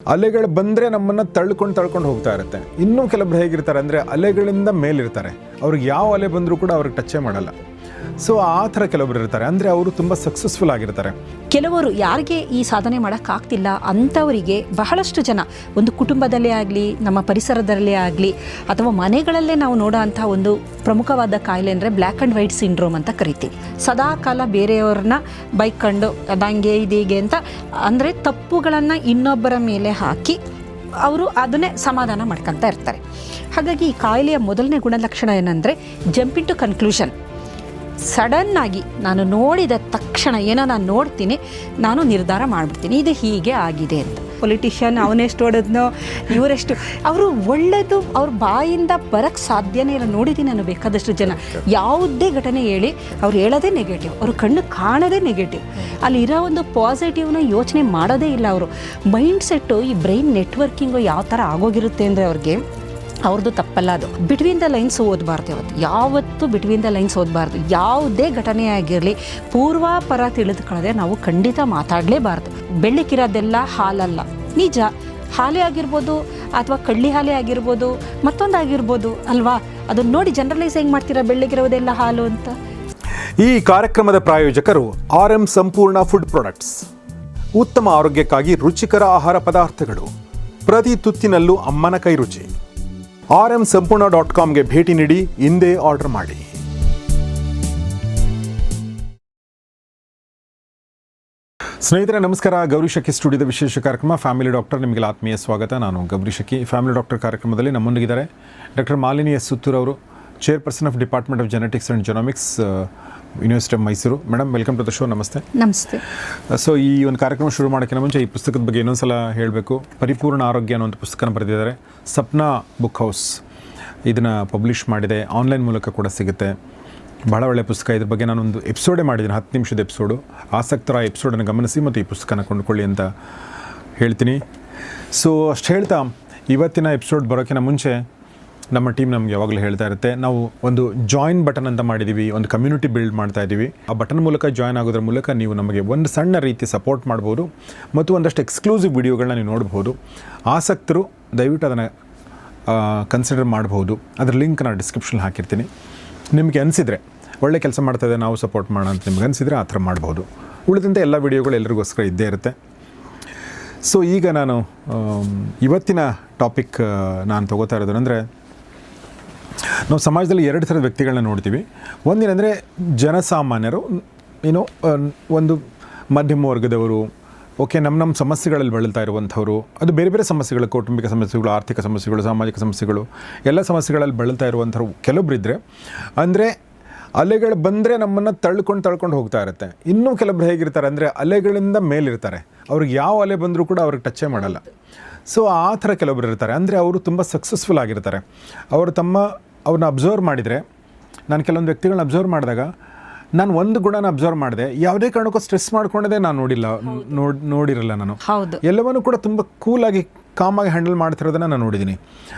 ಅಲೆಗಳು ಬಂದರೆ ನಮ್ಮನ್ನು ತಳ್ಕೊಂಡು ಹೋಗ್ತಾ ಇರುತ್ತೆ. ಇನ್ನೂ ಕೆಲವರು ಹೇಗಿರ್ತಾರೆ ಅಂದರೆ ಅಲೆಗಳಿಂದ ಮೇಲಿರ್ತಾರೆ, ಅವ್ರಿಗೆ ಯಾವ ಅಲೆ ಬಂದರೂ ಕೂಡ ಅವ್ರಿಗೆ ಟಚ್ಚೇ ಮಾಡಲ್ಲ. ಸೊ ಆ ಥರ ಕೆಲವರು ಇರ್ತಾರೆ, ಅಂದರೆ ಅವರು ತುಂಬ ಸಕ್ಸಸ್ಫುಲ್ ಆಗಿರ್ತಾರೆ. ಕೆಲವರು ಯಾರಿಗೆ ಈ ಸಾಧನೆ ಮಾಡೋಕ್ಕಾಗ್ತಿಲ್ಲ ಅಂಥವರಿಗೆ ಬಹಳಷ್ಟು ಜನ ಒಂದು ಕುಟುಂಬದಲ್ಲೇ ಆಗಲಿ, ನಮ್ಮ ಪರಿಸರದಲ್ಲೇ ಆಗಲಿ, ಅಥವಾ ಮನೆಗಳಲ್ಲೇ ನಾವು ನೋಡೋ ಅಂಥ ಒಂದು ಪ್ರಮುಖವಾದ ಕಾಯಿಲೆ ಅಂದರೆ ಬ್ಲ್ಯಾಕ್ ಆ್ಯಂಡ್ ವೈಟ್ ಸಿಂಡ್ರೋಮ್ ಅಂತ ಕರಿತೀವಿ. ಸದಾ ಕಾಲ ಬೇರೆಯವ್ರನ್ನ ಬೈಕೊಂಡು ಅದಂಗೆ ಇದೀಗೆ ಅಂತ ಅಂದರೆ ತಪ್ಪುಗಳನ್ನು ಇನ್ನೊಬ್ಬರ ಮೇಲೆ ಹಾಕಿ ಅವರು ಅದನ್ನೇ ಸಮಾಧಾನ ಮಾಡ್ಕೊತಾ ಇರ್ತಾರೆ. ಹಾಗಾಗಿ ಈ ಕಾಯಿಲೆಯ ಮೊದಲನೇ ಗುಣಲಕ್ಷಣ ಏನಂದರೆ ಜಂಪ್ ಇನ್ ಟು ಕನ್ಕ್ಲೂಷನ್. ಸಡನ್ನಾಗಿ ನಾನು ನೋಡಿದ ತಕ್ಷಣ ಏನೋ ನಾನು ನೋಡ್ತೀನಿ, ನಾನು ನಿರ್ಧಾರ ಮಾಡಿಬಿಡ್ತೀನಿ ಇದು ಹೀಗೆ ಆಗಿದೆ ಅಂತ. ಪೊಲಿಟಿಷಿಯನ್ ಅವನೆಷ್ಟು ಓಡೋದ್ನೋ ಇವರೆಷ್ಟು ಅವರು ಒಳ್ಳೆಯದು ಅವ್ರ ಬಾಯಿಂದ ಬರೋಕ್ಕೆ ಸಾಧ್ಯನೇ ಇಲ್ಲ. ನೋಡಿದ್ದೀನಿ ನಾನು ಬೇಕಾದಷ್ಟು ಜನ ಯಾವುದೇ ಘಟನೆ ಹೇಳಿ ಅವ್ರು ಹೇಳೋದೇ ನೆಗೆಟಿವ್, ಅವ್ರ ಕಣ್ಣು ಕಾಣೋದೇ ನೆಗೆಟಿವ್. ಅಲ್ಲಿರೋ ಒಂದು ಪಾಸಿಟಿವ್ನ ಯೋಚನೆ ಮಾಡೋದೇ ಇಲ್ಲ ಅವರು. ಮೈಂಡ್ ಸೆಟ್ಟು ಈ ಬ್ರೈನ್ ನೆಟ್ವರ್ಕಿಂಗು ಯಾವ ಥರ ಆಗೋಗಿರುತ್ತೆ ಅಂದರೆ ಅವ್ರದ್ದು ತಪ್ಪಲ್ಲ. ಅದು ಬಿಟ್ವೀನ್ ದ ಲೈನ್ಸ್ ಓದಬಾರ್ದು. ಯಾವತ್ತೂ ಬಿಟ್ವೀನ್ ದ ಲೈನ್ಸ್ ಓದಬಾರ್ದು. ಯಾವುದೇ ಘಟನೆ ಆಗಿರಲಿ ಪೂರ್ವಾಪರ ತಿಳಿದುಕೊಳ್ಳದೆ ನಾವು ಖಂಡಿತ ಮಾತಾಡಲೇಬಾರ್ದು. ಬೆಳ್ಳಕ್ಕಿರೋದೆಲ್ಲ ಹಾಲಲ್ಲ, ನಿಜ. ಹಾಲೇ ಆಗಿರ್ಬೋದು ಅಥವಾ ಕಳ್ಳಿ ಹಾಲೇ ಆಗಿರ್ಬೋದು, ಮತ್ತೊಂದಾಗಿರ್ಬೋದು ಅಲ್ವಾ. ಅದನ್ನು ನೋಡಿ ಜನರಲೈಸ್ ಹೆಂಗೆ ಮಾಡ್ತೀರಾ ಬೆಳ್ಳಗಿರೋದೆಲ್ಲ ಹಾಲು ಅಂತ. ಈ ಕಾರ್ಯಕ್ರಮದ ಪ್ರಾಯೋಜಕರು RM ಸಂಪೂರ್ಣ ಫುಡ್ ಪ್ರಾಡಕ್ಟ್ಸ್. ಉತ್ತಮ ಆರೋಗ್ಯಕ್ಕಾಗಿ ರುಚಿಕರ ಆಹಾರ ಪದಾರ್ಥಗಳು, ಪ್ರತಿ ತುತ್ತಿನಲ್ಲೂ ಅಮ್ಮನ ಕೈ ರುಚಿ. rmsampurna.comಗೆ ಭೇಟಿ ನೀಡಿ, ಇಂದೇ ಆರ್ಡರ್ ಮಾಡಿ. ಸ್ನೇಹಿತರೆ ನಮಸ್ಕಾರ. ಗೌರಿ ಶಕಿ ಸ್ಟುಡಿಯೋದ ವಿಶೇಷ ಕಾರ್ಯಕ್ರಮ ಫ್ಯಾಮಿಲಿ ಡಾಕ್ಟರ್, ನಿಮಗೆ ಆತ್ಮೀಯ ಸ್ವಾಗತ. ನಾನು ಗೌರಿ ಶಕಿ. ಫ್ಯಾಮಿಲಿ ಡಾಕ್ಟರ್ ಕಾರ್ಯಕ್ರಮದಲ್ಲಿ ನಮ್ಮೊಂದಿಗಿದ್ದಾರೆ ಡಾಕ್ಟರ್ ಮಾಲಿನಿ ಎಸ್ ಸುತ್ತೂರ್ ಅವರು, chairperson of department of genetics and genomics, university of Mysore. Madam, welcome to the show. ನಮಸ್ತೆ. ನಮಸ್ತೆ. ಸೊ ಈ ಒಂದು ಕಾರ್ಯಕ್ರಮ ಶುರು ಮಾಡೋಕ್ಕಿಂತ ಮುಂಚೆ ಈ ಪುಸ್ತಕದ ಬಗ್ಗೆ ಇನ್ನೊಂದು ಸಲ ಹೇಳಬೇಕು. ಪರಿಪೂರ್ಣ ಆರೋಗ್ಯ ಅನ್ನುವಂಥ ಪುಸ್ತಕನ ಬರೆದಿದ್ದಾರೆ ಸಪ್ನಾ ಬುಕ್ ಹೌಸ್. ಇದನ್ನು ಪಬ್ಲಿಷ್ ಮಾಡಿದೆ, ಆನ್ಲೈನ್ ಮೂಲಕ ಕೂಡ ಸಿಗುತ್ತೆ. ಭಾಳ ಒಳ್ಳೆಯ ಪುಸ್ತಕ. ಇದ್ರ ಬಗ್ಗೆ ನಾನೊಂದು ಎಪಿಸೋಡೇ ಮಾಡಿದ್ದೀನಿ, 10 ನಿಮಿಷದ ಎಪಿಸೋಡು. ಆಸಕ್ತರ ಎಪಿಸೋಡನ್ನು ಗಮನಿಸಿ ಮತ್ತು ಈ ಪುಸ್ತಕನ ಕೊಂಡುಕೊಳ್ಳಿ ಅಂತ ಹೇಳ್ತೀನಿ. ಸೊ ಅಷ್ಟು ಹೇಳ್ತಾ ಇವತ್ತಿನ ಎಪಿಸೋಡ್ ಬರೋಕ್ಕಿಂತ ಮುಂಚೆ ನಮ್ಮ ಟೀಮ್ ನಮ್ಗೆ ಯಾವಾಗಲೂ ಹೇಳ್ತಾ ಇರುತ್ತೆ, ನಾವು ಒಂದು ಜಾಯಿನ್ ಬಟನ್ ಅಂತ ಮಾಡಿದ್ದೀವಿ, ಒಂದು ಕಮ್ಯುನಿಟಿ ಬಿಲ್ಡ್ ಮಾಡ್ತಾ ಇದ್ದೀವಿ. ಆ ಬಟನ್ ಮೂಲಕ ಜಾಯ್ನ್ ಆಗೋದ್ರ ಮೂಲಕ ನೀವು ನಮಗೆ ಒಂದು ಸಣ್ಣ ರೀತಿ ಸಪೋರ್ಟ್ ಮಾಡ್ಬೋದು ಮತ್ತು ಒಂದಷ್ಟು ಎಕ್ಸ್ಕ್ಲೂಸಿವ್ ವಿಡಿಯೋಗಳನ್ನ ನೀವು ನೋಡ್ಬೋದು. ಆಸಕ್ತರು ದಯವಿಟ್ಟು ಅದನ್ನು ಕನ್ಸಿಡರ್ ಮಾಡ್ಬೋದು. ಅದರ ಲಿಂಕ್ ನಾನು ಡಿಸ್ಕ್ರಿಪ್ಷನ್ ಹಾಕಿರ್ತೀನಿ. ನಿಮಗೆ ಅನಿಸಿದರೆ ಒಳ್ಳೆ ಕೆಲಸ ಮಾಡ್ತಾಯಿದೆ, ನಾವು ಸಪೋರ್ಟ್ ಮಾಡೋಣ ಅಂತ ನಿಮ್ಗೆ ಅನಿಸಿದರೆ ಆ ಥರ ಮಾಡ್ಬೋದು. ಉಳಿದಂತೆ ಎಲ್ಲ ವಿಡಿಯೋಗಳು ಎಲ್ಲರಿಗೋಸ್ಕರ ಇದ್ದೇ ಇರುತ್ತೆ. ಸೊ ಈಗ ನಾನು ಇವತ್ತಿನ ಟಾಪಿಕ್ ನಾನು ತೊಗೋತಾ ಇರೋದು ಅಂದರೆ, ನಾವು ಸಮಾಜದಲ್ಲಿ 2 ಥರದ ವ್ಯಕ್ತಿಗಳನ್ನ ನೋಡ್ತೀವಿ. ಒಂದೇನೆಂದರೆ ಜನಸಾಮಾನ್ಯರು, ಒಂದು ಮಧ್ಯಮ ವರ್ಗದವರು, ಓಕೆ, ನಮ್ಮ ಸಮಸ್ಯೆಗಳಲ್ಲಿ ಬಳಲ್ತಾ ಇರುವಂಥವ್ರು. ಅದು ಬೇರೆ ಬೇರೆ ಸಮಸ್ಯೆಗಳು, ಕೌಟುಂಬಿಕ ಸಮಸ್ಯೆಗಳು, ಆರ್ಥಿಕ ಸಮಸ್ಯೆಗಳು, ಸಾಮಾಜಿಕ ಸಮಸ್ಯೆಗಳು, ಎಲ್ಲ ಸಮಸ್ಯೆಗಳಲ್ಲಿ ಬಳಲ್ತಾ ಇರುವಂಥವ್ರು ಕೆಲವೊಬ್ಬರಿದ್ದರೆ, ಅಂದರೆ ಅಲೆಗಳು ಬಂದರೆ ನಮ್ಮನ್ನು ತಳ್ಕೊಂಡು ಹೋಗ್ತಾ ಇರುತ್ತೆ. ಇನ್ನೂ ಕೆಲವರು ಹೇಗಿರ್ತಾರೆ ಅಂದರೆ ಅಲೆಗಳಿಂದ ಮೇಲಿರ್ತಾರೆ, ಅವ್ರಿಗೆ ಯಾವ ಅಲೆ ಬಂದರೂ ಕೂಡ ಅವ್ರಿಗೆ ಟಚ್ಚೇ ಮಾಡಲ್ಲ. ಸೊ ಆ ಥರ ಕೆಲವರು ಇರ್ತಾರೆ, ಅಂದರೆ ಅವರು ತುಂಬ ಸಕ್ಸಸ್ಫುಲ್ ಆಗಿರ್ತಾರೆ. ಅವ್ರನ್ನ ಅಬ್ಸರ್ವ್ ಮಾಡಿದರೆ, ನಾನು ಕೆಲವೊಂದು ವ್ಯಕ್ತಿಗಳನ್ನ ಅಬ್ಸರ್ವ್ ಮಾಡಿದಾಗ ನಾನು ಒಂದು ಗುಣನ ಅಬ್ಸರ್ವ್ ಮಾಡಿದೆ, ಯಾವುದೇ ಕಾರಣಕ್ಕೂ ಸ್ಟ್ರೆಸ್ ಮಾಡ್ಕೊಂಡೇ ನಾನು ನೋಡಿರಲ್ಲ ನಾನು. ಎಲ್ಲವನ್ನೂ ಕೂಡ ತುಂಬ ಕೂಲಾಗಿ ಕಾಮಾಗಿ ಹ್ಯಾಂಡಲ್ ಮಾಡ್ತಿರೋದನ್ನು ನಾನು ನೋಡಿದ್ದೀನಿ.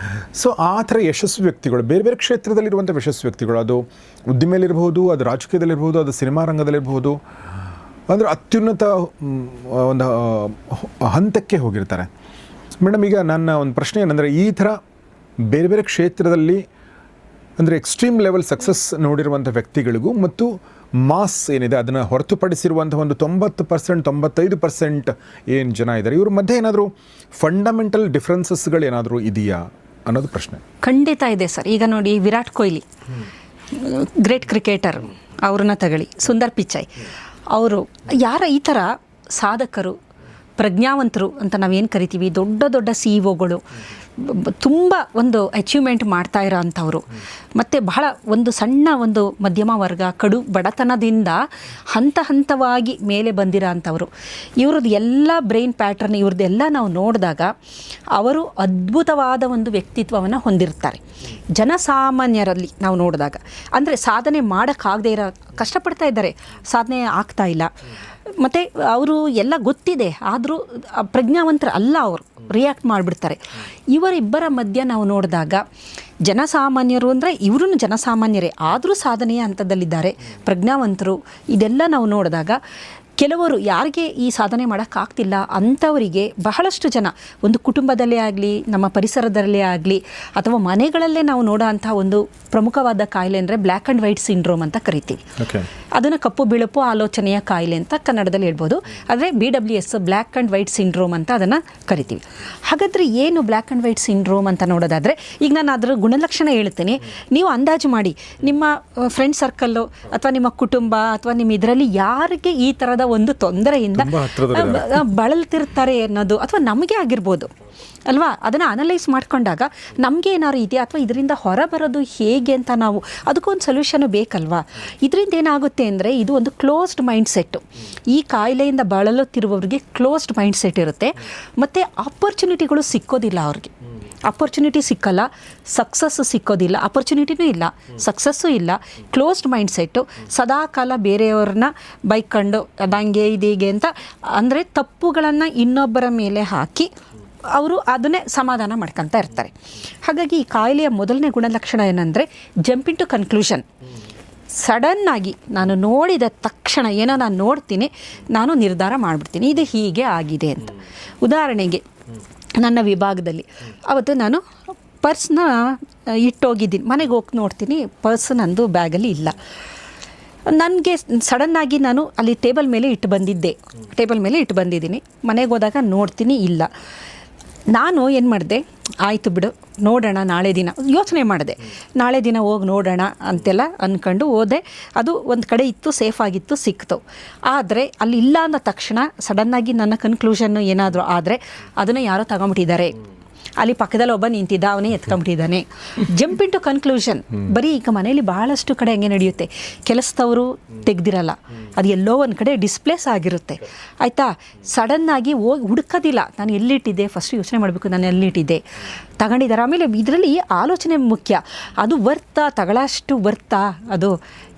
ಸೊ ಆ ಥರ ಯಶಸ್ವಿ ವ್ಯಕ್ತಿಗಳು, ಬೇರೆ ಬೇರೆ ಕ್ಷೇತ್ರದಲ್ಲಿರುವಂಥ ಯಶಸ್ವಿ ವ್ಯಕ್ತಿಗಳು, ಅದು ಉದ್ದಿಮೆಯಲ್ಲಿರ್ಬೋದು, ಅದು ರಾಜಕೀಯದಲ್ಲಿರ್ಬೋದು, ಅದು ಸಿನಿಮಾ ರಂಗದಲ್ಲಿರ್ಬೋದು, ಅಂದರೆ ಅತ್ಯುನ್ನತ ಒಂದು ಹಂತಕ್ಕೆ ಹೋಗಿರ್ತಾರೆ. ಮೇಡಮ್, ಈಗ ನನ್ನ ಒಂದು ಪ್ರಶ್ನೆ ಏನಂದರೆ, ಈ ಥರ ಬೇರೆ ಬೇರೆ ಕ್ಷೇತ್ರದಲ್ಲಿ ಅಂದರೆ ಎಕ್ಸ್ಟ್ರೀಮ್ ಲೆವೆಲ್ ಸಕ್ಸಸ್ ನೋಡಿರುವಂಥ ವ್ಯಕ್ತಿಗಳಿಗೂ ಮತ್ತು ಮಾಸ್ ಏನಿದೆ ಅದನ್ನು ಹೊರತುಪಡಿಸಿರುವಂಥ ಒಂದು 90%, 95% ಏನು ಜನ ಇದ್ದಾರೆ, ಇವ್ರ ಮಧ್ಯೆ ಏನಾದರೂ ಫಂಡಮೆಂಟಲ್ ಡಿಫ್ರೆನ್ಸಸ್ಗಳು ಏನಾದರೂ ಇದೆಯಾ ಅನ್ನೋದು ಪ್ರಶ್ನೆ. ಖಂಡಿತ ಇದೆ ಸರ್. ಈಗ ನೋಡಿ, ವಿರಾಟ್ ಕೊಹ್ಲಿ ಗ್ರೇಟ್ ಕ್ರಿಕೆಟರ್, ಅವ್ರನ್ನ ತಗೊಳ್ಳಿ, ಸುಂದರ್ ಪಿಚಾಯ್, ಅವರು ಯಾರ ಈ ಥರ ಸಾಧಕರು, ಪ್ರಜ್ಞಾವಂತರು ಅಂತ ನಾವೇನು ಕರಿತೀವಿ, ದೊಡ್ಡ ದೊಡ್ಡ CEO ತುಂಬ ಒಂದು ಅಚೀವ್ಮೆಂಟ್ ಮಾಡ್ತಾ ಇರೋ ಅಂಥವ್ರು, ಮತ್ತು ಬಹಳ ಒಂದು ಸಣ್ಣ ಒಂದು ಮಧ್ಯಮ ವರ್ಗ, ಕಡು ಬಡತನದಿಂದ ಹಂತವಾಗಿ ಮೇಲೆ ಬಂದಿರೋ ಅಂಥವ್ರು, ಇವ್ರದ್ದು ಎಲ್ಲ ಬ್ರೈನ್ ಪ್ಯಾಟ್ರನ್, ಇವ್ರದ್ದೆಲ್ಲ ನಾವು ನೋಡಿದಾಗ ಅವರು ಅದ್ಭುತವಾದ ಒಂದು ವ್ಯಕ್ತಿತ್ವವನ್ನು ಹೊಂದಿರ್ತಾರೆ. ಜನಸಾಮಾನ್ಯರಲ್ಲಿ ನಾವು ನೋಡಿದಾಗ, ಅಂದರೆ ಸಾಧನೆ ಮಾಡೋಕ್ಕಾಗದೇ ಇರೋ, ಕಷ್ಟಪಡ್ತಾ ಇದ್ದಾರೆ, ಸಾಧನೆ ಆಗ್ತಾ ಇಲ್ಲ, ಮತ್ತು ಅವರು ಎಲ್ಲ ಗೊತ್ತಿದೆ, ಆದರೂ ಪ್ರಜ್ಞಾವಂತರು ಅಲ್ಲ, ಅವರು ರಿಯಾಕ್ಟ್ ಮಾಡಿಬಿಡ್ತಾರೆ. ಇವರಿಬ್ಬರ ಮಧ್ಯೆ ನಾವು ನೋಡಿದಾಗ ಜನಸಾಮಾನ್ಯರು ಅಂದರೆ ಇವರು ಜನಸಾಮಾನ್ಯರೇ, ಆದರೂ ಸಾಧನೆಯ ಹಂತದಲ್ಲಿದ್ದಾರೆ, ಪ್ರಜ್ಞಾವಂತರು, ಇದೆಲ್ಲ ನಾವು ನೋಡಿದಾಗ ಕೆಲವರು ಯಾರಿಗೆ ಈ ಸಾಧನೆ ಮಾಡೋಕ್ಕಾಗ್ತಿಲ್ಲ ಅಂಥವರಿಗೆ ಬಹಳಷ್ಟು ಜನ ಒಂದು ಕುಟುಂಬದಲ್ಲೇ ಆಗಲಿ ನಮ್ಮ ಪರಿಸರದಲ್ಲೇ ಆಗಲಿ ಅಥವಾ ಮನೆಗಳಲ್ಲೇ ನಾವು ನೋಡೋ ಅಂಥ ಒಂದು ಪ್ರಮುಖವಾದ ಕಾಯಿಲೆ ಅಂದರೆ ಬ್ಲ್ಯಾಕ್ ಆ್ಯಂಡ್ ವೈಟ್ ಸಿಂಡ್ರೋಮ್ ಅಂತ ಕರಿತೀವಿ. ಅದನ್ನು ಕಪ್ಪು ಬಿಳುಪು ಆಲೋಚನೆಯ ಕಾಯಿಲೆ ಅಂತ ಕನ್ನಡದಲ್ಲಿ ಹೇಳ್ಬೋದು. ಆದರೆ BWS black and white syndrome ಅಂತ ಅದನ್ನು ಕರಿತೀವಿ. ಹಾಗಾದರೆ ಏನು ಬ್ಲ್ಯಾಕ್ ಆ್ಯಂಡ್ ವೈಟ್ ಸಿಂಡ್ರೋಮ್ ಅಂತ ನೋಡೋದಾದರೆ, ಈಗ ನಾನು ಅದರ ಗುಣಲಕ್ಷಣ ಹೇಳ್ತೀನಿ, ನೀವು ಅಂದಾಜು ಮಾಡಿ ನಿಮ್ಮ ಫ್ರೆಂಡ್ ಸರ್ಕಲ್ಲು ಅಥವಾ ನಿಮ್ಮ ಕುಟುಂಬ ಅಥವಾ ನಿಮ್ಮ ಇದರಲ್ಲಿ ಯಾರಿಗೆ ಈ ಥರದ ಒಂದು ತೊಂದರೆಯಿಂದ ಬಳಲ್ತಿರ್ತಾರೆ ಅನ್ನೋದು, ಅಥವಾ ನಮಗೆ ಆಗಿರ್ಬೋದು ಅಲ್ವಾ, ಅದನ್ನು ಅನಲೈಸ್ ಮಾಡ್ಕೊಂಡಾಗ ನಮಗೆ ಏನಾದ್ರು ಇದೆಯಾ ಅಥವಾ ಇದರಿಂದ ಹೊರ ಬರೋದು ಹೇಗೆ ಅಂತ ನಾವು ಅದಕ್ಕೊಂದು ಸೊಲ್ಯೂಷನು ಬೇಕಲ್ವಾ. ಇದರಿಂದ ಏನಾಗುತ್ತೆ ಅಂದರೆ ಇದು ಒಂದು ಕ್ಲೋಸ್ಡ್ ಮೈಂಡ್ಸೆಟ್ಟು. ಈ ಕಾಯಿಲೆಯಿಂದ ಬಳಲುತ್ತಿರುವವರಿಗೆ ಕ್ಲೋಸ್ಡ್ ಮೈಂಡ್ಸೆಟ್ ಇರುತ್ತೆ ಮತ್ತು ಆಪರ್ಚುನಿಟಿಗಳು ಸಿಕ್ಕೋದಿಲ್ಲ ಅವ್ರಿಗೆ. ಆಪರ್ಚುನಿಟಿ ಸಿಕ್ಕಲ್ಲ, ಸಕ್ಸಸ್ಸು ಸಿಕ್ಕೋದಿಲ್ಲ, ಆಪರ್ಚುನಿಟಿನೂ ಇಲ್ಲ, ಸಕ್ಸಸ್ಸು ಇಲ್ಲ, ಕ್ಲೋಸ್ಡ್ ಮೈಂಡ್ಸೆಟ್ಟು. ಸದಾಕಾಲ ಬೇರೆಯವ್ರನ್ನ ಬೈಕೊಂಡು ಅದಂಗೆ ಇದೀಗೆ ಅಂತ ಅಂದರೆ ತಪ್ಪುಗಳನ್ನು ಇನ್ನೊಬ್ಬರ ಮೇಲೆ ಹಾಕಿ ಅವರು ಅದನ್ನೇ ಸಮಾಧಾನ ಮಾಡ್ಕೊತಾ ಇರ್ತಾರೆ. ಹಾಗಾಗಿ ಈ ಕಾಯಿಲೆಯ ಮೊದಲನೇ ಗುಣಲಕ್ಷಣ ಏನಂದರೆ ಜಂಪ್ ಇನ್ ಟು ಕನ್ಕ್ಲೂಷನ್. ಸಡನ್ನಾಗಿ ನಾನು ನೋಡಿದ ತಕ್ಷಣ ಏನೋ ನಾನು ನೋಡ್ತೀನಿ, ನಾನು ನಿರ್ಧಾರ ಮಾಡಿಬಿಡ್ತೀನಿ ಇದು ಹೀಗೆ ಆಗಿದೆ ಅಂತ. ಉದಾಹರಣೆಗೆ ನನ್ನ ವಿಭಾಗದಲ್ಲಿ ಅವತ್ತು ನಾನು ಪರ್ಸ್ನ ಇಟ್ಟೋಗಿದ್ದೀನಿ, ಮನೆಗೆ ಹೋಗಿ ನೋಡ್ತೀನಿ ಪರ್ಸ್ ನಂದು ಬ್ಯಾಗಲ್ಲಿ ಇಲ್ಲ. ನನಗೆ ಸಡನ್ನಾಗಿ ನಾನು ಅಲ್ಲಿ ಟೇಬಲ್ ಮೇಲೆ ಇಟ್ಟು ಬಂದಿದ್ದೀನಿ. ಮನೆಗೆ ಹೋದಾಗ ನೋಡ್ತೀನಿ ಇಲ್ಲ. ನಾನು ಏನು ಮಾಡಿದೆ, ಆಯಿತು ಬಿಡು ನೋಡೋಣ ನಾಳೆ ದಿನ ಯೋಚನೆ ಮಾಡಿದೆ, ನಾಳೆ ದಿನ ಹೋಗಿ ನೋಡೋಣ ಅಂತೆಲ್ಲ ಅಂದ್ಕೊಂಡು ಹೋದೆ. ಅದು ಒಂದು ಕಡೆ ಇತ್ತು, ಸೇಫ್ ಆಗಿತ್ತು, ಸಿಕ್ತು. ಆದರೆ ಅಲ್ಲಿ ಇಲ್ಲ ಅಂದ ತಕ್ಷಣ ಸಡನ್ನಾಗಿ ನನ್ನ ಕನ್ಕ್ಲೂಷನ್ನು ಏನಾದರೂ ಆದರೆ ಅದನ್ನು ಯಾರೋ ತಗೊಂಬಿಟ್ಟಿದ್ದಾರೆ, ಅಲ್ಲಿ ಪಕ್ಕದಲ್ಲಿ ಒಬ್ಬ ನಿಂತಿದ್ದ ಅವನೇ ಎತ್ಕೊಂಡ್ಬಿಟ್ಟಿದ್ದಾನೆ. Jump into conclusion. ಬರೀ ಈಗ ಮನೇಲಿ ಬಹಳಷ್ಟು ಕಡೆ ಹಂಗೆ ನಡೆಯುತ್ತೆ, ಕೆಲಸದವರು ತೆಗ್ದಿರಲ್ಲ, ಅದು ಎಲ್ಲೋ ಒಂದು ಕಡೆ ಡಿಸ್ಪ್ಲೇಸ್ ಆಗಿರುತ್ತೆ ಆಯಿತಾ. ಸಡನ್ನಾಗಿ ಹೋಗಿ ಹುಡುಕೋದಿಲ್ಲ, ನಾನು ಎಲ್ಲಿಟ್ಟಿದ್ದೆ, ಫಸ್ಟ್ ಯೋಚನೆ ಮಾಡಬೇಕು ನಾನು ಎಲ್ಲಿಟ್ಟಿದ್ದೆ, ತಗೊಂಡಿದ್ದಾರೆ. ಆಮೇಲೆ ಇದರಲ್ಲಿ ಆಲೋಚನೆ ಮುಖ್ಯ, ಅದು ವರ್ತಾ, ತಗೊಳ್ಳೋಷ್ಟು ವರ್ತಾ, ಅದು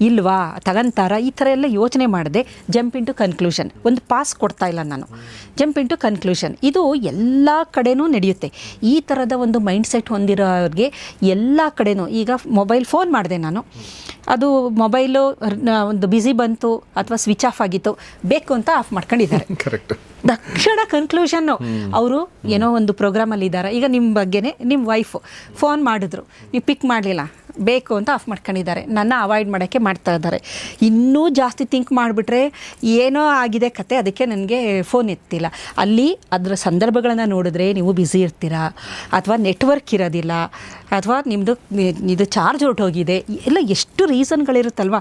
ಇಲ್ವಾ, ತಗೊಂತಾರ, ಈ ಥರ ಎಲ್ಲ ಯೋಚನೆ ಮಾಡಿದೆ. Jump into conclusion. ಒಂದು ಪಾಸ್ ಕೊಡ್ತಾ ಇಲ್ಲ ನಾನು, ಜಂಪ್ ಇನ್ ಟು ಕನ್ಕ್ಲೂಷನ್. ಇದು ಎಲ್ಲ ಕಡೆನೂ ನಡೆಯುತ್ತೆ. ಈ ಥರದ ಒಂದು ಮೈಂಡ್ಸೆಟ್ ಹೊಂದಿರೋರಿಗೆ ಎಲ್ಲ ಕಡೆನೂ. ಈಗ ಮೊಬೈಲ್ ಫೋನ್ ಮಾಡಿದೆ ನಾನು, ಅದು ಮೊಬೈಲು ಒಂದು ಬ್ಯುಸಿ ಬಂತು ಅಥವಾ ಸ್ವಿಚ್ ಆಫ್ ಆಗಿತ್ತು, ಬೇಕು ಅಂತ ಆಫ್ ಮಾಡ್ಕೊಂಡಿದ್ದಾರೆ. ಕರೆಕ್ಟ್. ತಕ್ಷಣ ಕನ್ಕ್ಲೂಷನ್ನು ಅವರು ಏನೋ ಒಂದು ಪ್ರೋಗ್ರಾಮಲ್ಲಿ ಇದ್ದಾರೆ. ಈಗ ನಿಮ್ಮ ಬಗ್ಗೆನೇ ನಿಮ್ಮ ವೈಫು ಫೋನ್ ಮಾಡಿದ್ರು, ನೀವು ಪಿಕ್ ಮಾಡಲಿಲ್ಲ, ಬೇಕು ಅಂತ ಆಫ್ ಮಾಡ್ಕೊಂಡಿದ್ದಾರೆ, ನನ್ನ ಅವಾಯ್ಡ್ ಮಾಡೋಕ್ಕೆ ಮಾಡ್ತಾ ಇದ್ದಾರೆ. ಇನ್ನೂ ಜಾಸ್ತಿ ಥಿಂಕ್ ಮಾಡಿಬಿಟ್ರೆ ಏನೋ ಆಗಿದೆ ಕತೆ, ಅದಕ್ಕೆ ನನಗೆ ಫೋನ್ ಎತ್ತಿಲ್ಲ. ಅಲ್ಲಿ ಅದರ ಸಂದರ್ಭಗಳನ್ನು ನೋಡಿದ್ರೆ ನೀವು ಬ್ಯುಸಿ ಇರ್ತೀರಾ, ಅಥವಾ ನೆಟ್ವರ್ಕ್ ಇರೋದಿಲ್ಲ, ಅಥವಾ ನಿಮ್ಮದು ಇದು ಚಾರ್ಜ್ ಹೊರಟೋಗಿದೆ, ಎಲ್ಲ ಎಷ್ಟು ರೀಸನ್ಗಳಿರುತ್ತಲ್ವ.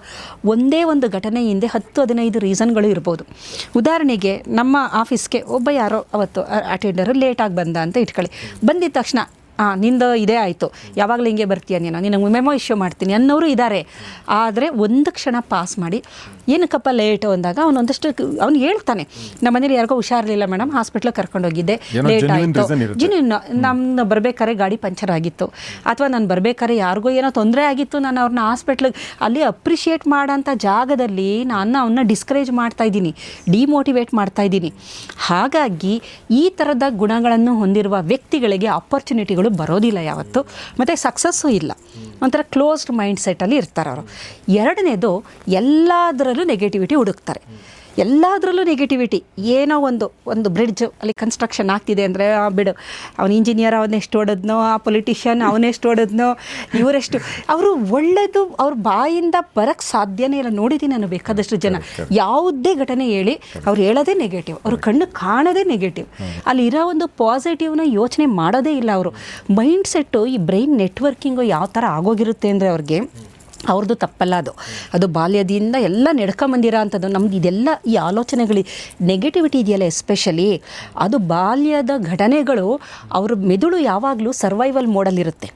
ಒಂದೇ ಒಂದು ಘಟನೆ ಹಿಂದೆ 10-15 ರೀಸನ್ಗಳು ಇರ್ಬೋದು. ಉದಾಹರಣೆಗೆ ನಮ್ಮ ಆಫೀಸ್ಗೆ ಒಬ್ಬ ಯಾರೋ ಅವತ್ತು ಅಟೆಂಡರು ಲೇಟಾಗಿ ಬಂದ ಅಂತ ಇಟ್ಕೊಳ್ಳಿ. ಬಂದಿದ್ದ ತಕ್ಷಣ ನಿಂದು ಇದೇ ಆಯಿತು, ಯಾವಾಗಲೂ ಹಿಂಗೆ ಬರ್ತೀಯ ನೀನು, ನಿನಗೆ ಮೆಮೊ ಇಶ್ಯೂ ಮಾಡ್ತೀನಿ ಅನ್ನೋರು ಇದ್ದಾರೆ. ಆದರೆ ಒಂದು ಕ್ಷಣ ಪಾಸ್ ಮಾಡಿ ಏನಕ್ಕಪ್ಪ ಲೇಟು ಅಂದಾಗ ಅವನೊಂದಷ್ಟು ಅವ್ನು ಹೇಳ್ತಾನೆ, ನಮ್ಮ ಮನೇಲಿ ಯಾರಿಗೋ ಹುಷಾರಿರಲಿಲ್ಲ ಮೇಡಮ್, ಹಾಸ್ಪಿಟ್ಲಿಗೆ ಕರ್ಕೊಂಡೋಗಿದ್ದೆ, ಲೇಟ್ ಆಯಿತು. ನಮ್ಮ ಬರಬೇಕಾದ್ರೆ ಗಾಡಿ ಪಂಚರ್ ಆಗಿತ್ತು, ಅಥವಾ ನಾನು ಬರಬೇಕಾದ್ರೆ ಯಾರಿಗೋ ಏನೋ ತೊಂದರೆ ಆಗಿತ್ತು, ನಾನು ಅವ್ರನ್ನ ಹಾಸ್ಪಿಟ್ಲಿಗೆ ಅಲ್ಲಿ ಅಪ್ರಿಷಿಯೇಟ್ ಮಾಡೋಂಥ ಜಾಗದಲ್ಲಿ ನಾನು ಅವನ್ನ ಡಿಸ್ಕರೇಜ್ ಮಾಡ್ತಾಯಿದ್ದೀನಿ, ಡಿಮೋಟಿವೇಟ್ ಮಾಡ್ತಾಯಿದ್ದೀನಿ. ಹಾಗಾಗಿ ಈ ಥರದ ಗುಣಗಳನ್ನು ಹೊಂದಿರುವ ವ್ಯಕ್ತಿಗಳಿಗೆ ಆಪರ್ಚುನಿಟಿಗಳು ಬರೋದಿಲ್ಲ ಯಾವತ್ತು, ಮತ್ತು ಸಕ್ಸಸ್ಸು ಇಲ್ಲ. ಒಂಥರ ಕ್ಲೋಸ್ಡ್ ಮೈಂಡ್ಸೆಟ್ಟಲ್ಲಿ ಇರ್ತಾರೆ ಅವರು. ಎರಡನೇದು, ಎಲ್ಲದರಲ್ಲೂ ನೆಗೆಟಿವಿಟಿ ಹುಡುಕ್ತಾರೆ. ಎಲ್ಲದರಲ್ಲೂ ನೆಗೆಟಿವಿಟಿ. ಏನೋ ಒಂದು ಬ್ರಿಡ್ಜ್ ಅಲ್ಲಿ ಕನ್ಸ್ಟ್ರಕ್ಷನ್ ಆಗ್ತಿದೆ ಅಂದರೆ ಬಿಡು, ಅವನು ಇಂಜಿನಿಯರ್ ಅವನೆಷ್ಟು ಓಡಿದ್ನೋ, ಆ ಪೊಲಿಟಿಷಿಯನ್ ಅವನೆಷ್ಟು ಓಡಿದ್ನೋ, ಇವರೆಷ್ಟು, ಅವರು ಒಳ್ಳೆಯದು ಅವ್ರ ಬಾಯಿಂದ ಬರೋಕ್ಕೆ ಸಾಧ್ಯನೇ ಇಲ್ಲ. ನೋಡಿದ್ದೀನಿ ನಾನು ಬೇಕಾದಷ್ಟು ಜನ, ಯಾವುದೇ ಘಟನೆ ಹೇಳಿ ಅವ್ರು ಹೇಳೋದೇ ನೆಗೆಟಿವ್, ಅವ್ರ ಕಣ್ಣು ಕಾಣೋದೇ ನೆಗೆಟಿವ್. ಅಲ್ಲಿ ಇರೋ ಒಂದು ಪಾಸಿಟಿವ್ನ ಯೋಚನೆ ಮಾಡೋದೇ ಇಲ್ಲ ಅವರು. ಮೈಂಡ್ಸೆಟ್ಟು, ಈ ಬ್ರೈನ್ ನೆಟ್ವರ್ಕಿಂಗು ಯಾವ ಥರ ಆಗೋಗಿರುತ್ತೆ ಅಂದರೆ ಅವ್ರಿಗೆ, ಅವ್ರದ್ದು ತಪ್ಪಲ್ಲ, ಅದು ಬಾಲ್ಯದಿಂದ ಎಲ್ಲ ನಡ್ಕೊಂಬಂದಿರೋ ಅಂಥದ್ದು. ನಮ್ದು ಇದೆಲ್ಲ ಈ ಆಲೋಚನೆಗಳು, ನೆಗೆಟಿವಿಟಿ ಇದೆಯಲ್ಲ ಎಸ್ಪೆಷಲಿ, ಅದು ಬಾಲ್ಯದ ಘಟನೆಗಳು. ಅವ್ರ ಮೆದುಳು ಯಾವಾಗಲೂ ಸರ್ವೈವಲ್ ಮೋಡಲ್ಲಿರುತ್ತೆ.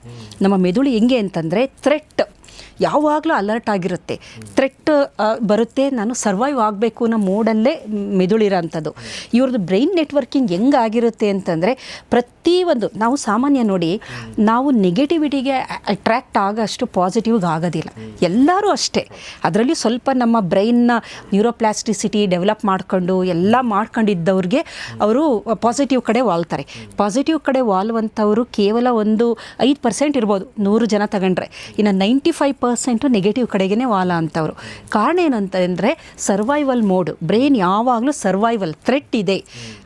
ನಮ್ಮ ಮೆದುಳು ಹೆಂಗೆ ಅಂತಂದರೆ, ಥ್ರೆಟ್ ಯಾವಾಗಲೂ ಅಲರ್ಟ್ ಆಗಿರುತ್ತೆ. ಥ್ರೆಟ್ ಬರುತ್ತೆ, ನಾನು ಸರ್ವೈವ್ ಆಗಬೇಕು ಅನ್ನೋ ಮೋಡಲ್ಲೇ ಮೆದುಳಿರೋ ಅಂಥದ್ದು. ಇವ್ರದ್ದು ಬ್ರೈನ್ ನೆಟ್ವರ್ಕಿಂಗ್ ಹೆಂಗಾಗಿರುತ್ತೆ ಅಂತಂದರೆ, ಪ್ರತಿಯೊಂದು ನಾವು ಸಾಮಾನ್ಯ ನೋಡಿ, ನಾವು ನೆಗೆಟಿವಿಟಿಗೆ ಅಟ್ರ್ಯಾಕ್ಟ್ ಆಗೋಷ್ಟು ಪಾಸಿಟಿವ್ಗೆ ಆಗೋದಿಲ್ಲ. ಎಲ್ಲರೂ ಅಷ್ಟೇ. ಅದರಲ್ಲಿ ಸ್ವಲ್ಪ ನಮ್ಮ ಬ್ರೈನ್ನ ನ್ಯೂರೋಪ್ಲಾಸ್ಟಿಸಿಟಿ ಡೆವಲಪ್ ಮಾಡಿಕೊಂಡು ಎಲ್ಲ ಮಾಡ್ಕೊಂಡಿದ್ದವ್ರಿಗೆ ಅವರು ಪಾಸಿಟಿವ್ ಕಡೆ ವಾಲ್ತಾರೆ. ಪಾಸಿಟಿವ್ ಕಡೆ ವಾಲುವಂಥವರು ಕೇವಲ ಒಂದು 5% ಇರ್ಬೋದು 100 ಜನ ತಗೊಂಡ್ರೆ. ಇನ್ನು 95% 90% ನೆಗೆಟಿವ್ ಕಡೆಗೇ ವಾಲ ಅಂತವರು. ಕಾರಣ ಏನಂತಂದರೆ ಸರ್ವೈವಲ್ ಮೋಡ್, ಬ್ರೈನ್ ಯಾವಾಗಲೂ ಸರ್ವೈವಲ್, ಥ್ರೆಟ್ ಇದೆ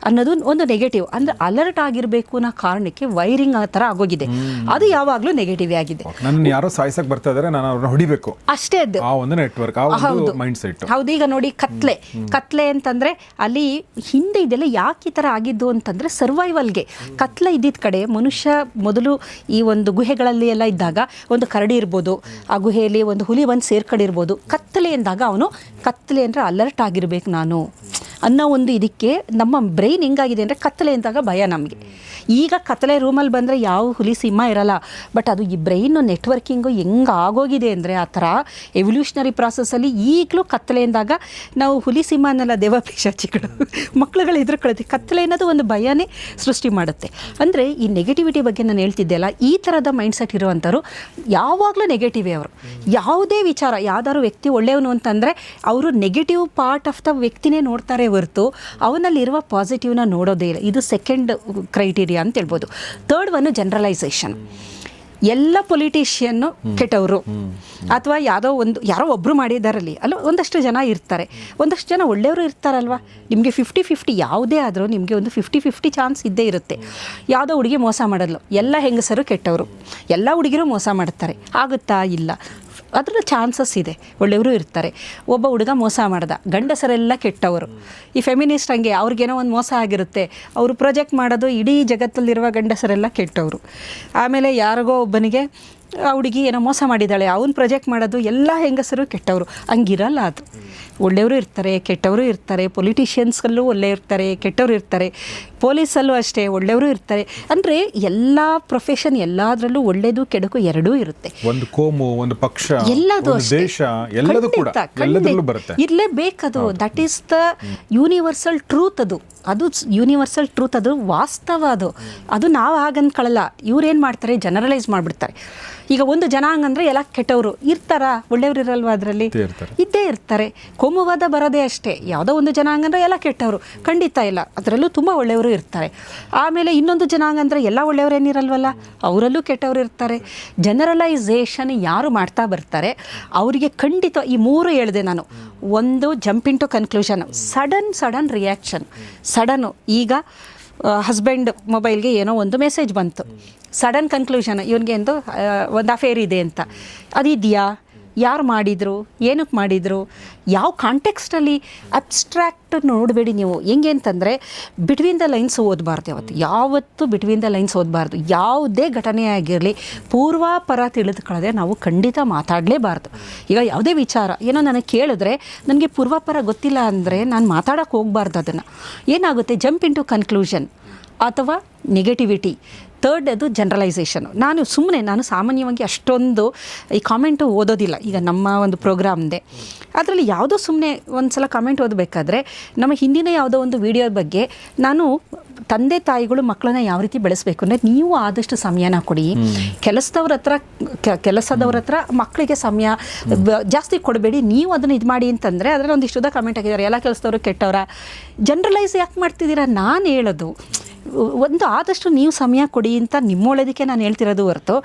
ಅನ್ನೋದು ಒಂದು ನೆಗೆಟಿವ್. ಅಂದರೆ ಅಲರ್ಟ್ ಆಗಿರಬೇಕು ಅನ್ನೋ ಕಾರಣಕ್ಕೆ ವೈರಿಂಗ್ ಆ ಥರ ಆಗೋಗಿದೆ, ಅದು ಯಾವಾಗಲೂ ನೆಗೆಟಿವ್ ಆಗಿದೆ. ನನ್ನ ಯಾರೋ ಸಾಯಿಸಕ್ಕೆ ಬರ್ತಾ ಇದ್ದಾರೆ, ನಾನು ಅವ್ರನ್ನ ಹೊಡಿಬೇಕು, ಅಷ್ಟೇ ಅದು ಆ ಒಂದು ನೆಟ್ವರ್ಕ್, ಆ ಒಂದು ಮೈಂಡ್ ಸೆಟ್. ಹೌದು. ಈಗ ನೋಡಿ ಕತ್ಲೆ ಅಂತಂದರೆ ಅಲ್ಲಿ ಹಿಂದೆ ಇದೆಲ್ಲ ಯಾಕೆ ಈ ಥರ ಆಗಿದ್ದು ಅಂತಂದರೆ ಸರ್ವೈವಲ್ಗೆ. ಕತ್ಲೆ ಇದ್ದಿದ್ದ ಕಡೆ ಮನುಷ್ಯ ಮೊದಲು ಈ ಒಂದು ಗುಹೆಗಳಲ್ಲಿ ಎಲ್ಲ ಇದ್ದಾಗ ಒಂದು ಕರಡಿ ಇರ್ಬೋದು, ಆ ಗುಹೆಯಲ್ಲಿ ಒಂದು ಹುಲಿ ಬಂದು ಸೇರ್ಕೊಂಡಿರ್ಬೋದು. ಕತ್ತಲೆ ಎಂದಾಗ ಅವನು ಕತ್ತಲೆ ಅಂದರೆ ಅಲರ್ಟ್ ಆಗಿರ್ಬೇಕು ನಾನು ಅನ್ನೋ ಒಂದು ಇದಕ್ಕೆ ನಮ್ಮ ಬ್ರೈನ್ ಹೆಂಗಾಗಿದೆ ಅಂದರೆ ಕತ್ತಲೆ ಅಂದಾಗ ಭಯ ನಮಗೆ. ಈಗ ಕತ್ತಲೆ ರೂಮಲ್ಲಿ ಬಂದರೆ ಯಾವ ಹುಲಿ ಸಿಂಹ ಇರಲ್ಲ, ಬಟ್ ಅದು ಈ ಬ್ರೈನ್ ನೆಟ್ವರ್ಕಿಂಗು ಹೆಂಗೆ ಆಗೋಗಿದೆ ಅಂದರೆ ಆ ಥರ ಎವಲ್ಯೂಷನರಿ ಪ್ರಾಸೆಸ್ಸಲ್ಲಿ ಈಗಲೂ ಕತ್ತಲೆ ಅಂದಾಗ ನಾವು ಹುಲಿ ಸಿಂಹ ಅನ್ನಲ್ಲ, ದೇವ ಪಿಶಾಚಿಗಳು ಮಕ್ಕಳುಗಳು ಹೆದರ್ಕೊಳ್ಳುತ್ತೆ. ಕತ್ತಲೆ ಅನ್ನೋದು ಒಂದು ಭಯನೇ ಸೃಷ್ಟಿ ಮಾಡುತ್ತೆ. ಅಂದರೆ ಈ ನೆಗೆಟಿವಿಟಿ ಬಗ್ಗೆ ನಾನು ಹೇಳ್ತಿದ್ದೆ ಅಲ್ಲ, ಈ ಥರದ ಮೈಂಡ್ಸೆಟ್ ಇರುವಂಥವ್ರು ಯಾವಾಗಲೂ ನೆಗೆಟಿವೇ. ಅವರು ಯಾವುದೇ ವಿಚಾರ, ಯಾವ್ದಾದ್ರು ವ್ಯಕ್ತಿ ಒಳ್ಳೆಯವನು ಅಂತಂದರೆ ಅವರು ನೆಗೆಟಿವ್ ಪಾರ್ಟ್ ಆಫ್ ದ ವ್ಯಕ್ತಿನೇ ನೋಡ್ತಾರೆ ಹೊರತು ಅವನಲ್ಲಿರುವ ಪಾಸಿಟಿವ್ನ ನೋಡೋದೇ ಇಲ್ಲ. ಇದು ಸೆಕೆಂಡ್ ಕ್ರೈಟೀರಿಯಾ ಅಂತ ಹೇಳ್ಬೋದು. Third one generalisation. ಎಲ್ಲ ಪೊಲಿಟಿಷಿಯನ್ನು ಕೆಟ್ಟವರು ಅಥವಾ ಯಾರೋ ಒಬ್ಬರು ಮಾಡಿದಾರಲ್ಲಿ ಅಲ್ಲ, ಒಂದಷ್ಟು ಜನ ಇರ್ತಾರೆ, ಒಂದಷ್ಟು ಜನ ಒಳ್ಳೆಯವರು ಇರ್ತಾರಲ್ವ. ನಿಮಗೆ 50-50 ಯಾವುದೇ ಆದರೂ ನಿಮಗೆ ಒಂದು 50-50 ಚಾನ್ಸ್ ಇದ್ದೇ ಇರುತ್ತೆ. ಯಾವುದೋ ಹುಡುಗಿ ಮೋಸ ಮಾಡಲು, ಎಲ್ಲ ಹೆಂಗಸರು ಕೆಟ್ಟವರು, ಎಲ್ಲ ಹುಡುಗಿರು ಮೋಸ ಮಾಡ್ತಾರೆ, ಆಗುತ್ತಾ? ಇಲ್ಲ. ಅದರ ಚಾನ್ಸಸ್ ಇದೆ, ಒಳ್ಳೆಯವರು ಇರ್ತಾರೆ. ಒಬ್ಬ ಹುಡುಗ ಮೋಸ ಮಾಡ್ದ, ಗಂಡಸರೆಲ್ಲ ಕೆಟ್ಟವರು. ಈ ಫೆಮಿನಿಸ್ಟ್ ಹಂಗೆ, ಅವ್ರಿಗೇನೋ ಒಂದು ಮೋಸ ಆಗಿರುತ್ತೆ, ಅವರು ಪ್ರೊಜೆಕ್ಟ್ ಮಾಡೋದು ಇಡೀ ಜಗತ್ತಲ್ಲಿರುವ ಗಂಡಸರೆಲ್ಲ ಕೆಟ್ಟವರು. ಆಮೇಲೆ ಯಾರಿಗೋ ಒಬ್ಬನಿಗೆ ಆ ಹುಡುಗಿ ಏನೋ ಮೋಸ ಮಾಡಿದ್ದಾಳೆ, ಅವನು ಪ್ರೊಜೆಕ್ಟ್ ಮಾಡೋದು ಎಲ್ಲ ಹೆಂಗಸರು ಕೆಟ್ಟವರು. ಹಂಗಿರಲ್ಲ. ಅದು ಒಳ್ಳೆಯವರು ಇರ್ತಾರೆ, ಕೆಟ್ಟವರು ಇರ್ತಾರೆ. ಪೊಲಿಟಿಷಿಯನ್ಸ್ಗಲ್ಲೂ ಒಳ್ಳೆ ಇರ್ತಾರೆ, ಕೆಟ್ಟವರು ಇರ್ತಾರೆ. ಪೊಲೀಸಲ್ಲೂ ಅಷ್ಟೇ ಒಳ್ಳೆಯವರು ಇರ್ತಾರೆ. ಅಂದರೆ ಎಲ್ಲ ಪ್ರೊಫೆಷನ್, ಎಲ್ಲದರಲ್ಲೂ ಒಳ್ಳೆಯದು ಕೆಡುಕು ಎರಡೂ ಇರುತ್ತೆ. ಒಂದು ಕೋಮು, ಒಂದು ಪಕ್ಷ, ಎಲ್ಲದು ದೇಶ, ಎಲ್ಲದೂ ಕೂಡ ಎಲ್ಲದರಲ್ಲೂ ಬರುತ್ತೆ, ಇರಲೇಬೇಕದು. That is the universal truth. ಅದು ಯೂನಿವರ್ಸಲ್ ಟ್ರೂತ್, ಅದು ವಾಸ್ತವ. ಅದು ನಾವು ಹಾಗಂದ್ಕೊಳ್ಳಲ್ಲ. ಇವ್ರೇನು ಮಾಡ್ತಾರೆ, ಜನರಲೈಸ್ ಮಾಡಿಬಿಡ್ತಾರೆ. ಈಗ ಒಂದು ಜನಾಂಗ ಅಂದರೆ ಎಲ್ಲ ಕೆಟ್ಟವರು ಇರ್ತಾರ, ಒಳ್ಳೆಯವರು ಇರಲ್ವ? ಅದರಲ್ಲಿ ಇದ್ದೇ ಇರ್ತಾರೆ. ಕೋಮುವಾದ ಬರೋದೇ ಅಷ್ಟೇ. ಯಾವುದೋ ಒಂದು ಜನಾಂಗ ಅಂದರೆ ಎಲ್ಲ ಕೆಟ್ಟವರು, ಖಂಡಿತ ಇಲ್ಲ, ಅದರಲ್ಲೂ ತುಂಬ ಒಳ್ಳೆಯವರು ಇರ್ತಾರೆ. ಆಮೇಲೆ ಇನ್ನೊಂದು ಜನಾಂಗ ಅಂದರೆ ಎಲ್ಲ ಒಳ್ಳೆಯವರೇನಿರಲ್ವಲ್ಲ, ಅವರಲ್ಲೂ ಕೆಟ್ಟವರು ಇರ್ತಾರೆ. ಜನರಲೈಸೇಷನ್ ಯಾರು ಮಾಡ್ತಾ ಬರ್ತಾರೆ ಅವರಿಗೆ ಖಂಡಿತ ಈ ಮೂರು ಹೇಳಿದೆ ನಾನು. ಒಂದು jump into conclusion, sudden reaction. Sudden ಈಗ ಹಸ್ಬೆಂಡ್ ಮೊಬೈಲ್ಗೆ ಏನೋ ಒಂದು ಮೆಸೇಜ್ ಬಂತು, ಸಡನ್ ಕನ್ಕ್ಲೂಷನ್, ಇವನಿಗೆ ಒಂದು ಅಫೇರ್ ಇದೆ ಅಂತ. ಅದಿದೆಯಾ? ಯಾರು ಮಾಡಿದರು? ಏನಕ್ಕೆ ಮಾಡಿದರು? ಯಾವ ಕಾಂಟೆಕ್ಸ್ಟಲ್ಲಿ? ಅಬ್ಸ್ಟ್ರಾಕ್ಟ್ ನೋಡಬೇಡಿ ನೀವು. ಹೆಂಗೆ ಅಂತಂದರೆ ಬಿಟ್ವೀನ್ ದ ಲೈನ್ಸ್ ಓದಬಾರ್ದು. ಯಾವತ್ತೂ ಬಿಟ್ವೀನ್ ದ ಲೈನ್ಸ್ ಓದಬಾರ್ದು. ಯಾವುದೇ ಘಟನೆ ಆಗಿರಲಿ ಪೂರ್ವಾಪರ ತಿಳಿದುಕೊಳ್ಳದೆ ನಾವು ಖಂಡಿತ ಮಾತಾಡಲೇಬಾರ್ದು. ಈಗ ಯಾವುದೇ ವಿಚಾರ ಏನೋ ನನಗೆ ಕೇಳಿದ್ರೆ ನನಗೆ ಪೂರ್ವಾಪರ ಗೊತ್ತಿಲ್ಲ ಅಂದರೆ ನಾನು ಮಾತಾಡೋಕ್ಕೆ ಹೋಗಬಾರ್ದು. ಅದನ್ನು ಏನಾಗುತ್ತೆ, ಜಂಪ್ ಇನ್ ಟು ಕನ್ಕ್ಲೂಷನ್ ಅಥವಾ ನೆಗೆಟಿವಿಟಿ. ಥರ್ಡ್ ಅದು ಜನರಲೈಸೇಷನು. ನಾನು ಸಾಮಾನ್ಯವಾಗಿ ಅಷ್ಟೊಂದು ಈ ಕಾಮೆಂಟು ಓದೋದಿಲ್ಲ. ಈಗ ನಮ್ಮ ಒಂದು ಪ್ರೋಗ್ರಾಮ್ದೆ ಅದರಲ್ಲಿ ಯಾವುದೋ ಸುಮ್ಮನೆ ಒಂದು ಸಲ ಕಾಮೆಂಟ್ ಓದಬೇಕಾದ್ರೆ ನಮ್ಮ ಹಿಂದಿನ ಯಾವುದೋ ಒಂದು ವಿಡಿಯೋ ಬಗ್ಗೆ ನಾನು ತಂದೆ ತಾಯಿಗಳು ಮಕ್ಕಳನ್ನ ಯಾವ ರೀತಿ ಬೆಳೆಸಬೇಕು ಅಂದರೆ, ನೀವು ಆದಷ್ಟು ಸಮಯನ ಕೊಡಿ. ಕೆಲಸದವ್ರ ಹತ್ರ ಮಕ್ಕಳಿಗೆ ಸಮಯ ಜಾಸ್ತಿ ಕೊಡಬೇಡಿ. ನೀವು ಅದನ್ನು ಇದು ಮಾಡಿ ಅಂತಂದರೆ ಅದರಲ್ಲಿ ಒಂದಿಷ್ಟು ಕಮೆಂಟ್ ಆಗಿದ್ದಾರೆ, ಎಲ್ಲ ಕೆಲಸದವರು ಕೆಟ್ಟವರ. ಜನರಲೈಸ್ ಯಾಕೆ ಮಾಡ್ತಿದ್ದೀರಾ? ನಾನು ಹೇಳೋದು ಒಂದು ಆದಷ್ಟು ನೀವು ಸಮಯ ಕೊಡಿ ಅಂತ ನಿಮ್ಮೊಳದಕ್ಕೆ ನಾನು ಹೇಳ್ತಿರೋದು ಹೊರತು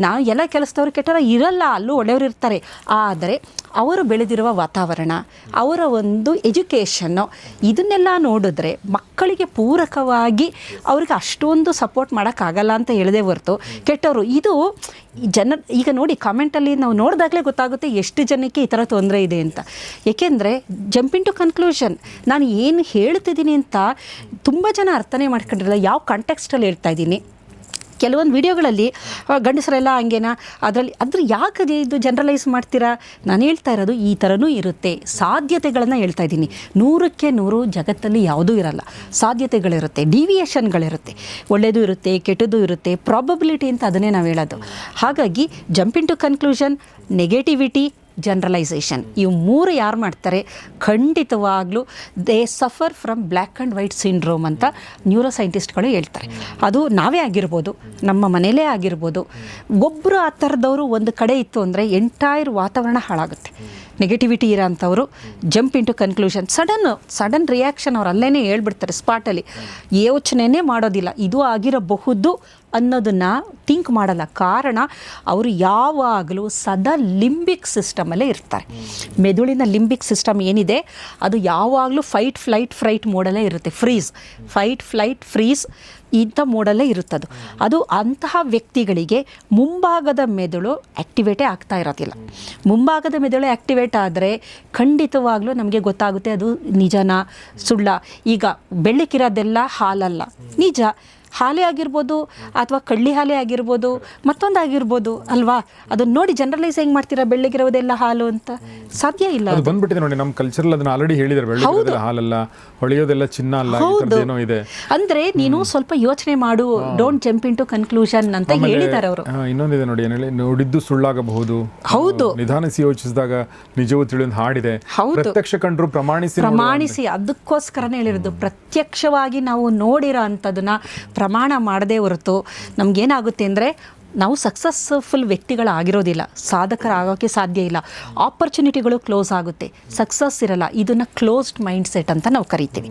ನಾವು ಎಲ್ಲ ಕೆಲಸದವ್ರು ಕೆಟ್ಟವರ ಇರಲ್ಲ, ಅಲ್ಲೂ ಒಳ್ಳೆಯವರು ಇರ್ತಾರೆ. ಆದರೆ ಅವರು ಬೆಳೆದಿರುವ ವಾತಾವರಣ, ಅವರ ಒಂದು ಎಜುಕೇಷನ್ನು, ಇದನ್ನೆಲ್ಲ ನೋಡಿದ್ರೆ ಮಕ್ಕಳಿಗೆ ಪೂರಕವಾಗಿ ಅವ್ರಿಗೆ ಅಷ್ಟೊಂದು ಸಪೋರ್ಟ್ ಮಾಡೋಕ್ಕಾಗಲ್ಲ ಅಂತ ಹೇಳಿದೆ ಹೊರತು ಕೆಟ್ಟವರು. ಇದು ಈಗ ನೋಡಿ ಕಾಮೆಂಟಲ್ಲಿ ನಾವು ನೋಡಿದಾಗಲೇ ಗೊತ್ತಾಗುತ್ತೆ ಎಷ್ಟು ಜನಕ್ಕೆ ಈ ಥರ ತೊಂದರೆ ಇದೆ ಅಂತ. ಏಕೆಂದರೆ ಜಂಪ್ ಇನ್ ಟು ಕನ್ಕ್ಲೂಷನ್, ನಾನು ಏನು ಹೇಳ್ತಿದ್ದೀನಿ ಅಂತ ತುಂಬ ಜನ ಅರ್ಥನೇ ಮಾಡ್ಕೊಂಡಿರಲ್ಲ. ಯಾವ ಕಾಂಟೆಕ್ಸ್ಟಲ್ಲಿ ಹೇಳ್ತಾ ಇದ್ದೀನಿ. ಕೆಲವೊಂದು ವಿಡಿಯೋಗಳಲ್ಲಿ ಗಂಡಸರೆಲ್ಲ ಹಂಗೇನಾ, ಅದ್ರ ಯಾಕೆ ಇದು ಜನರಲೈಸ್ ಮಾಡ್ತೀರಾ? ನಾನು ಹೇಳ್ತಾ ಇರೋದು ಈ ಥರನೂ ಇರುತ್ತೆ. ಸಾಧ್ಯತೆಗಳನ್ನು ಹೇಳ್ತಾ ಇದ್ದೀನಿ. 100ಕ್ಕೆ 100 ಜಗತ್ತಲ್ಲಿ ಯಾವುದೂ ಇರಲ್ಲ. ಸಾಧ್ಯತೆಗಳಿರುತ್ತೆ, ಡಿವಿಯೇಷನ್ಗಳಿರುತ್ತೆ, ಒಳ್ಳೆಯದು ಇರುತ್ತೆ, ಕೆಟ್ಟದ್ದು ಇರುತ್ತೆ. ಪ್ರಾಬಬಿಲಿಟಿ ಅಂತ ಅದನ್ನೇ ನಾವು ಹೇಳೋದು. ಹಾಗಾಗಿ jump into conclusion, negativity, generalisation, ಇವು ಮೂರು ಯಾರು ಮಾಡ್ತಾರೆ ಖಂಡಿತವಾಗ್ಲೂ they suffer from black and white syndrome ಅಂತ ನ್ಯೂರೋ ಸೈಂಟಿಸ್ಟ್ಗಳು ಹೇಳ್ತಾರೆ. ಅದು ನಾವೇ ಆಗಿರ್ಬೋದು, ನಮ್ಮ ಮನೇಲೇ ಆಗಿರ್ಬೋದು. ಒಬ್ಬರು ಆ ಥರದವರು ಒಂದು ಕಡೆ ಇತ್ತು ಅಂದರೆ ಎಂಟೈರ್ ವಾತಾವರಣ ಹಾಳಾಗುತ್ತೆ. ನೆಗೆಟಿವಿಟಿ ಇರೋ ಅಂಥವರು jump into conclusion, sudden reaction, ಅವ್ರು ಅಲ್ಲೇ ಹೇಳ್ಬಿಡ್ತಾರೆ ಸ್ಪಾಟಲ್ಲಿ, ಯೋಚನೆನೇ ಮಾಡೋದಿಲ್ಲ. ಇದು ಆಗಿರಬಹುದು ಅನ್ನೋದನ್ನು ಥಿಂಕ್ ಮಾಡಲ್ಲ. ಕಾರಣ ಅವರು ಯಾವಾಗಲೂ ಸದಾ ಲಿಂಬಿಕ್ ಸಿಸ್ಟಮಲ್ಲೇ ಇರ್ತಾರೆ. ಮೆದುಳಿನ ಲಿಂಬಿಕ್ ಸಿಸ್ಟಮ್ ಏನಿದೆ ಅದು ಯಾವಾಗಲೂ ಫೈಟ್ ಫ್ಲೈಟ್ ಮೋಡಲ್ಲೇ ಇರುತ್ತೆ. ಫೈಟ್ ಫ್ಲೈಟ್ ಫ್ರೀಸ್ ಇಂಥ ಮೋಡಲ್ಲೇ ಇರುತ್ತದು. ಅದು ಅಂತಹ ವ್ಯಕ್ತಿಗಳಿಗೆ ಮುಂಭಾಗದ ಮೆದುಳು ಆ್ಯಕ್ಟಿವೇಟೇ ಆಗ್ತಾ ಇರೋದಿಲ್ಲ. ಮುಂಭಾಗದ ಮೆದುಳು ಆ್ಯಕ್ಟಿವೇಟ್ ಆದರೆ ಖಂಡಿತವಾಗ್ಲೂ ನಮಗೆ ಗೊತ್ತಾಗುತ್ತೆ ಅದು ನಿಜನಾ ಸುಳ್ಳ. ಈಗ ಬೆಳ್ಳಕ್ಕಿರೋದೆಲ್ಲ ಹಾಲಲ್ಲ, ನಿಜ. ಹಾಲೇ ಆಗಿರ್ಬೋದು ಅಥವಾ ಕಳ್ಳಿ ಹಾಲೇ ಆಗಿರ್ಬೋದು, ಮತ್ತೊಂದಾಗಿರ್ಬೋದು ಅಲ್ವಾ. ಅದನ್ನ ನೋಡಿ ಜನರಲೈಸ್ ಹೆಂಗೆ ಮಾಡ್ತೀರಾ, ಬೆಳ್ಳಗಿರೋದೆಲ್ಲ ಹಾಲು ಅಂತ ಸಾಧ್ಯ ಇಲ್ಲ. ಅದು ಬಂದ್ಬಿಟ್ಟಿದೆ ನೋಡಿ ನಮ್ಮ ಕಲ್ಚರ್, ಅದನ್ನ ಆಲ್ರೆಡಿ ಹೇಳಿದ್ದಾರೆ, ಬೆಳ್ಳಗಿರೋದೆಲ್ಲ ಹಾಲಲ್ಲ, ಹೊಳೆಯೋದೆಲ್ಲ ಚಿನ್ನ ಅಲ್ಲ, ಏನೋ ಇದೆ. ಅಂದ್ರೆ ನೀನು ಸ್ವಲ್ಪ ಯೋಚನೆ ಮಾಡು, don't jump into conclusion ಅಂತ ಹೇಳಿದ್ದಾರೆ ಅವರು. ಇನ್ನೊಂದಿದೆ ನೋಡಿ, ಏನ್ ಹೇಳಿ, ನೋಡಿದ್ದು ಸುಳ್ಳಾಗಬಹುದು, ಹೌದು, ನಿಧಾನಿಸಿ ಯೋಚಿಸಿದಾಗ ನಿಜವೂ ತಿಳಿದು ಹಾಡಿದೆ, ಪ್ರತ್ಯಕ್ಷ ಕಂಡ್ರು ಪ್ರಮಾಣಿಸಿ. ಅದಕ್ಕೋಸ್ಕರನೇ ಹೇಳಿರೋದು, ಪ್ರತ್ಯಕ್ಷವಾಗಿ ನಾವು ನೋಡಿರೋ ಅಂಥದನ್ನ ಪ್ರಮಾಣ ಮಾಡದೇ ಹೊರತು ನಮ್ಗೇನಾಗುತ್ತೆ ಅಂದರೆ ನಾವು ಸಕ್ಸಸ್ಫುಲ್ ವ್ಯಕ್ತಿಗಳಾಗಿರೋದಿಲ್ಲ, ಸಾಧಕರಾಗೋಕ್ಕೆ ಸಾಧ್ಯ ಇಲ್ಲ. ಆಪರ್ಚುನಿಟಿಗಳು ಕ್ಲೋಸ್ ಆಗುತ್ತೆ, ಸಕ್ಸಸ್ ಇರಲ್ಲ. ಇದನ್ನು ಕ್ಲೋಸ್ಡ್ ಮೈಂಡ್ ಸೆಟ್ ಅಂತ ನಾವು ಕರಿತೀವಿ.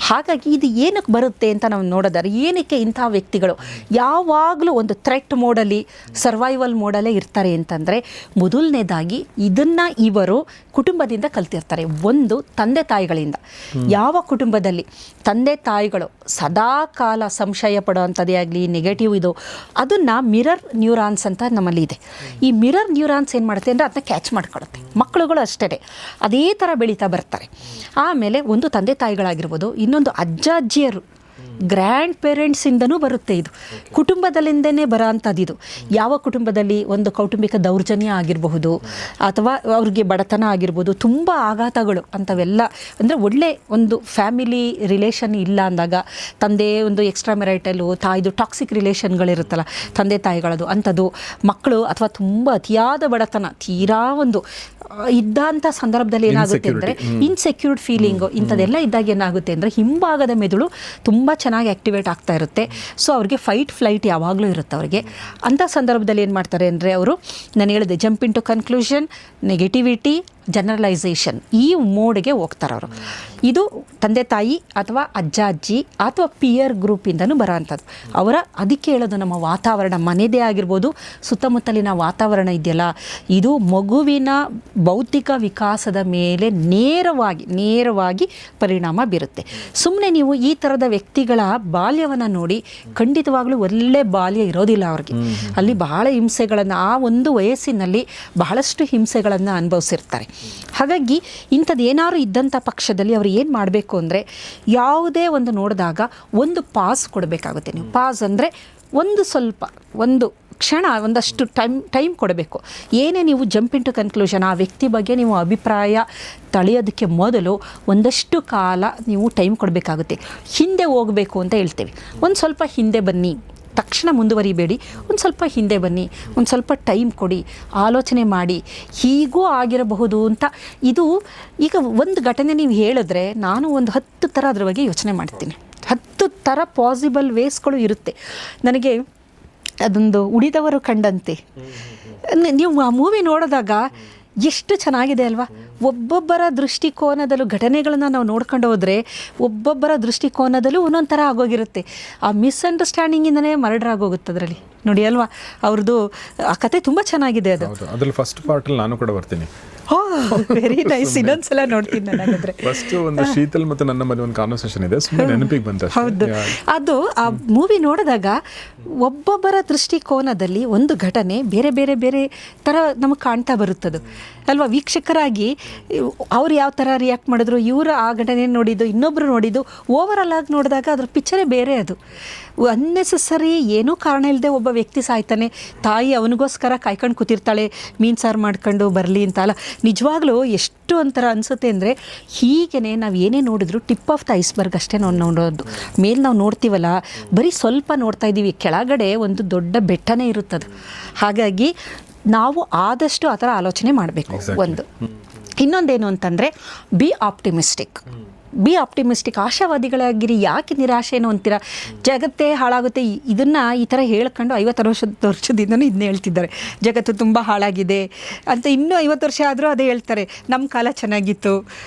ಹಾಗಾಗಿ ಇದು ಏನಕ್ಕೆ ಬರುತ್ತೆ ಅಂತ ನಾವು ನೋಡೋದಾದ್ರೆ, ಏನಕ್ಕೆ ಇಂಥ ವ್ಯಕ್ತಿಗಳು ಯಾವಾಗಲೂ ಒಂದು ಥ್ರೆಟ್ ಮೋಡಲ್ಲಿ, ಸರ್ವೈವಲ್ ಮೋಡಲ್ಲೇ ಇರ್ತಾರೆ ಅಂತಂದರೆ, ಮೊದಲನೇದಾಗಿ ಇದನ್ನು ಇವರು ಕುಟುಂಬದಿಂದ ಕಲ್ತಿರ್ತಾರೆ. ಒಂದು, ತಂದೆ ತಾಯಿಗಳಿಂದ. ಯಾವ ಕುಟುಂಬದಲ್ಲಿ ತಂದೆ ತಾಯಿಗಳು ಸದಾ ಕಾಲ ಸಂಶಯ ಪಡೋವಂಥದ್ದೇ ಆಗಲಿ, ನೆಗೆಟಿವ್ ಇದು, ಅದನ್ನು ಮಿರರ್ ನ್ಯೂರಾನ್ಸ್ ಅಂತ ನಮ್ಮಲ್ಲಿ ಇದೆ. ಈ ಮಿರರ್ ನ್ಯೂರಾನ್ಸ್ ಏನು ಮಾಡುತ್ತೆ ಅಂದರೆ ಅದನ್ನ ಕ್ಯಾಚ್ ಮಾಡ್ಕೊಳ್ಳುತ್ತೆ. ಮಕ್ಕಳುಗಳು ಅಷ್ಟೇ ಅದೇ ಥರ ಬೆಳೀತಾ ಬರ್ತಾರೆ. ಆಮೇಲೆ ಒಂದು ತಂದೆ ತಾಯಿಗಳಾಗಿರ್ಬೋದು, ಇನ್ನೊಂದು ಅಜ್ಜ ಅಜ್ಜಿಯರು, ಗ್ರ್ಯಾಂಡ್ ಪೇರೆಂಟ್ಸಿಂದನೂ ಬರುತ್ತೆ. ಇದು ಕುಟುಂಬದಲ್ಲಿಂದನೇ ಬರೋ ಅಂಥದ್ದು. ಇದು ಯಾವ ಕುಟುಂಬದಲ್ಲಿ ಒಂದು ಕೌಟುಂಬಿಕ ದೌರ್ಜನ್ಯ ಆಗಿರಬಹುದು, ಅಥವಾ ಅವ್ರಿಗೆ ಬಡತನ ಆಗಿರ್ಬೋದು, ತುಂಬ ಆಘಾತಗಳು ಅಂಥವೆಲ್ಲ, ಅಂದರೆ ಒಳ್ಳೆ ಒಂದು ಫ್ಯಾಮಿಲಿ ರಿಲೇಷನ್ ಇಲ್ಲ ಅಂದಾಗ, ತಂದೆ ಒಂದು ಎಕ್ಸ್ಟ್ರಾ ಮೆರೈಟಲು, ತಾಯಿದು ಟಾಕ್ಸಿಕ್ ರಿಲೇಷನ್ಗಳಿರುತ್ತಲ್ಲ ತಂದೆ ತಾಯಿಗಳದು, ಅಂಥದ್ದು, ಮಕ್ಕಳು ಅಥವಾ ತುಂಬ ಅತಿಯಾದ ಬಡತನ, ತೀರಾ ಒಂದು ಇದ್ದಂಥ ಸಂದರ್ಭದಲ್ಲಿ ಏನಾಗುತ್ತೆ ಅಂದರೆ ಇನ್ಸೆಕ್ಯೂರ್ಡ್ ಫೀಲಿಂಗು, ಇಂಥದ್ದೆಲ್ಲ ಇದ್ದಾಗ ಏನಾಗುತ್ತೆ ಅಂದರೆ ಹಿಂಭಾಗದ ಮೆದುಳು ತುಂಬ ಚೆನ್ನಾಗಿ ಆ್ಯಕ್ಟಿವೇಟ್ ಆಗ್ತಾ ಇರುತ್ತೆ. ಸೊ ಅವ್ರಿಗೆ ಫೈಟ್ ಫ್ಲೈಟ್ ಯಾವಾಗಲೂ ಇರುತ್ತೆ ಅವ್ರಿಗೆ. ಅಂಥ ಸಂದರ್ಭದಲ್ಲಿ ಏನು ಮಾಡ್ತಾರೆ ಅಂದರೆ ಅವರು, ನಾನು ಹೇಳಿದೆ, jump into conclusion, negativity, generalisation, ಈ ಮೋಡ್ಗೆ ಹೋಗ್ತಾರೆ ಅವರು. ಇದು ತಂದೆ ತಾಯಿ ಅಥವಾ ಅಜ್ಜ ಅಜ್ಜಿ ಅಥವಾ ಪಿಯರ್ ಗ್ರೂಪಿಂದನೂ ಬರೋ ಅಂಥದ್ದು. ಅವರ ಅದಕ್ಕೆ ಹೇಳೋದು, ನಮ್ಮ ವಾತಾವರಣ, ಮನೆಯದೇ ಆಗಿರ್ಬೋದು, ಸುತ್ತಮುತ್ತಲಿನ ವಾತಾವರಣ ಇದೆಯಲ್ಲ, ಇದು ಮಗುವಿನ ಬೌದ್ಧಿಕ ವಿಕಾಸದ ಮೇಲೆ ನೇರವಾಗಿ ಪರಿಣಾಮ ಬೀರುತ್ತೆ. ಸುಮ್ಮನೆ ನೀವು ಈ ಥರದ ವ್ಯಕ್ತಿಗಳ ಬಾಲ್ಯವನ್ನು ನೋಡಿ, ಖಂಡಿತವಾಗ್ಲೂ ಒಳ್ಳೆ ಬಾಲ್ಯ ಇರೋದಿಲ್ಲ ಅವ್ರಿಗೆ. ಅಲ್ಲಿ ಬಹಳ ಹಿಂಸೆಗಳನ್ನು, ಆ ಒಂದು ವಯಸ್ಸಿನಲ್ಲಿ ಬಹಳಷ್ಟು ಹಿಂಸೆಗಳನ್ನು ಅನುಭವಿಸಿರ್ತಾರೆ. ಹಾಗಾಗಿ ಇಂಥದ್ದು ಏನಾದ್ರು ಇದ್ದಂಥ ಪಕ್ಷದಲ್ಲಿ ಅವರು ಏನು ಮಾಡಬೇಕು ಅಂದರೆ, ಯಾವುದೇ ಒಂದು ನೋಡಿದಾಗ ಒಂದು ಪಾಸ್ ಕೊಡಬೇಕಾಗುತ್ತೆ. ನೀವು ಪಾಸ್ ಅಂದರೆ ಒಂದು ಕ್ಷಣ, ಒಂದಷ್ಟು ಟೈಮ್ ಕೊಡಬೇಕು. ಏನೇ ನೀವು ಜಂಪ್ ಇನ್ ಟು ಕನ್ಕ್ಲೂಷನ್, ಆ ವ್ಯಕ್ತಿ ಬಗ್ಗೆ ನೀವು ಅಭಿಪ್ರಾಯ ತಳೆಯೋದಕ್ಕೆ ಮೊದಲು ಒಂದಷ್ಟು ಕಾಲ ನೀವು ಟೈಮ್ ಕೊಡಬೇಕಾಗುತ್ತೆ. ಹಿಂದೆ ಹೋಗಬೇಕು ಅಂತ ಹೇಳ್ತೇವೆ. ಒಂದು ಸ್ವಲ್ಪ ಹಿಂದೆ ಬನ್ನಿ, ತಕ್ಷಣ ಮುಂದುವರಿಬೇಡಿ, ಒಂದು ಸ್ವಲ್ಪ ಹಿಂದೆ ಬನ್ನಿ, ಒಂದು ಸ್ವಲ್ಪ ಟೈಮ್ ಕೊಡಿ, ಆಲೋಚನೆ ಮಾಡಿ, ಹೀಗೂ ಆಗಿರಬಹುದು ಅಂತ. ಇದು ಈಗ ಒಂದು ಘಟನೆ ನೀವು ಹೇಳಿದ್ರೆ, ನಾನು ಒಂದು 10 ಥರ ಅದ್ರ ಬಗ್ಗೆ ಯೋಚನೆ ಮಾಡ್ತೀನಿ. 10 ಥರ ಪಾಸಿಬಲ್ ವೇಸ್ಗಳು ಇರುತ್ತೆ. ನನಗೆ ಅದೊಂದು ಉಳಿದವರು ಕಂಡಂತೆ, ನೀವು ಆ ಮೂವಿ ನೋಡಿದಾಗ ಎಷ್ಟು ಚೆನ್ನಾಗಿದೆ ಅಲ್ವಾ. ಒಬ್ಬೊಬ್ಬರ ದೃಷ್ಟಿಕೋನದಲ್ಲೂ ಘಟನೆಗಳನ್ನು ನಾವು ನೋಡ್ಕೊಂಡು ಹೋದರೆ, ಒಬ್ಬೊಬ್ಬರ ದೃಷ್ಟಿಕೋನದಲ್ಲೂ ಒಂದೊಂದು ಥರ ಆಗೋಗಿರುತ್ತೆ. ಆ ಮಿಸ್ಅಂಡರ್ಸ್ಟ್ಯಾಂಡಿಂಗಿಂದನೇ ಮರ್ಡರ್ ಆಗೋಗುತ್ತೆ ಅದರಲ್ಲಿ, ನೋಡಿ ಅಲ್ವಾ. ಅವ್ರದ್ದು ಆ ಕತೆ ತುಂಬ ಚೆನ್ನಾಗಿದೆ. ಅದು ಅದ್ರಲ್ಲಿ ಫಸ್ಟ್ ಪಾರ್ಟಲ್ಲಿ ನಾನು ಕೂಡ ಬರ್ತೀನಿ. ವೆರಿ ನೈಸ್, ಇನ್ನೊಂದ್ಸಲ ನೋಡ್ತೀನಿ ನನಗಾದ್ರೆ. ಫಸ್ಟ್ ಒಂದು ಶೀತಲ್ ಮತ್ತು ನನ್ನ ಮಧ್ಯೆ ಒಂದು ಕಾನ್ವರ್ಸೇಷನ್ ಇದೆ, ಸುಮ್ಮನೆ ನೆನಪಿಗೆ ಬಂತ. ಹೌದು, ಅದು ಆ ಮೂವಿ ನೋಡಿದಾಗ ಒಬ್ಬೊಬ್ಬರ ದೃಷ್ಟಿಕೋನದಲ್ಲಿ ಒಂದು ಘಟನೆ ಬೇರೆ ಬೇರೆ ಬೇರೆ ಥರ ನಮಗೆ ಕಾಣ್ತಾ ಬರುತ್ತದು ಅಲ್ವಾ. ವೀಕ್ಷಕರಾಗಿ ಅವ್ರು ಯಾವ ಥರ ರಿಯಾಕ್ಟ್ ಮಾಡಿದ್ರು, ಇವರು ಆ ಘಟನೆ ನೋಡಿದ್ದು, ಇನ್ನೊಬ್ಬರು ನೋಡಿದ್ದು, ಓವರಾಲ್ ಆಗಿ ನೋಡಿದಾಗ ಅದ್ರ ಪಿಕ್ಚರೇ ಬೇರೆ. ಅದು ಅನ್ನೆಸೆಸರಿ, ಏನೂ ಕಾರಣ ಇಲ್ಲದೆ ಒಬ್ಬ ವ್ಯಕ್ತಿ ಸಾಯ್ತಾನೆ, ತಾಯಿ ಅವನಿಗೋಸ್ಕರ ಕಾಯ್ಕೊಂಡು ಕೂತಿರ್ತಾಳೆ, ಮೀನು ಸಾರು ಮಾಡ್ಕೊಂಡು ಬರಲಿ ಅಂತ. ಅಲ್ಲ, ನಿಜವಾಗ್ಲೂ ಎಷ್ಟು ಒಂಥರ ಅನಿಸುತ್ತೆ ಅಂದರೆ, ಹೀಗೇ ನಾವು ಏನೇ ನೋಡಿದ್ರು ಟಿಪ್ ಆಫ್ ದ ಐಸ್ಬರ್ಗ್ ಅಷ್ಟೇ ನಾವು ನೋಡೋದು. ಮೇಲೆ ನಾವು ನೋಡ್ತೀವಲ್ಲ, ಬರೀ ಸ್ವಲ್ಪ ನೋಡ್ತಾ ಇದ್ದೀವಿ, ಕೆಳಗಡೆ ಒಂದು ದೊಡ್ಡ ಬೆಟ್ಟನೇ ಇರುತ್ತದು. ಹಾಗಾಗಿ ನಾವು ಆದಷ್ಟು ಆ ಥರ ಆಲೋಚನೆ ಮಾಡಬೇಕು. ಒಂದು ಇನ್ನೊಂದೇನು ಅಂತಂದರೆ, ಬಿ ಆಪ್ಟಿಮಿಸ್ಟಿಕ್. ಬಿ ಆಪ್ಟಿಮಿಸ್ಟಿಕ್, ಆಶಾವಾದಿಗಳಾಗಿರಿ. ಯಾಕೆ ನಿರಾಶೆನೋ ಅಂತೀರ? ಜಗತ್ತೇ ಹಾಳಾಗುತ್ತೆ. ಇದನ್ನು ಈ ಥರ ಹೇಳ್ಕೊಂಡು 50 ವರ್ಷದಿಂದನೂ ಇದನ್ನ ಹೇಳ್ತಿದ್ದಾರೆ, ಜಗತ್ತು ತುಂಬ ಹಾಳಾಗಿದೆ ಅಂತ. ಇನ್ನೂ 50 ವರ್ಷ ಆದರೂ ಅದೇ ಹೇಳ್ತಾರೆ, ನಮ್ಮ ಕಾಲ ಚೆನ್ನಾಗಿತ್ತು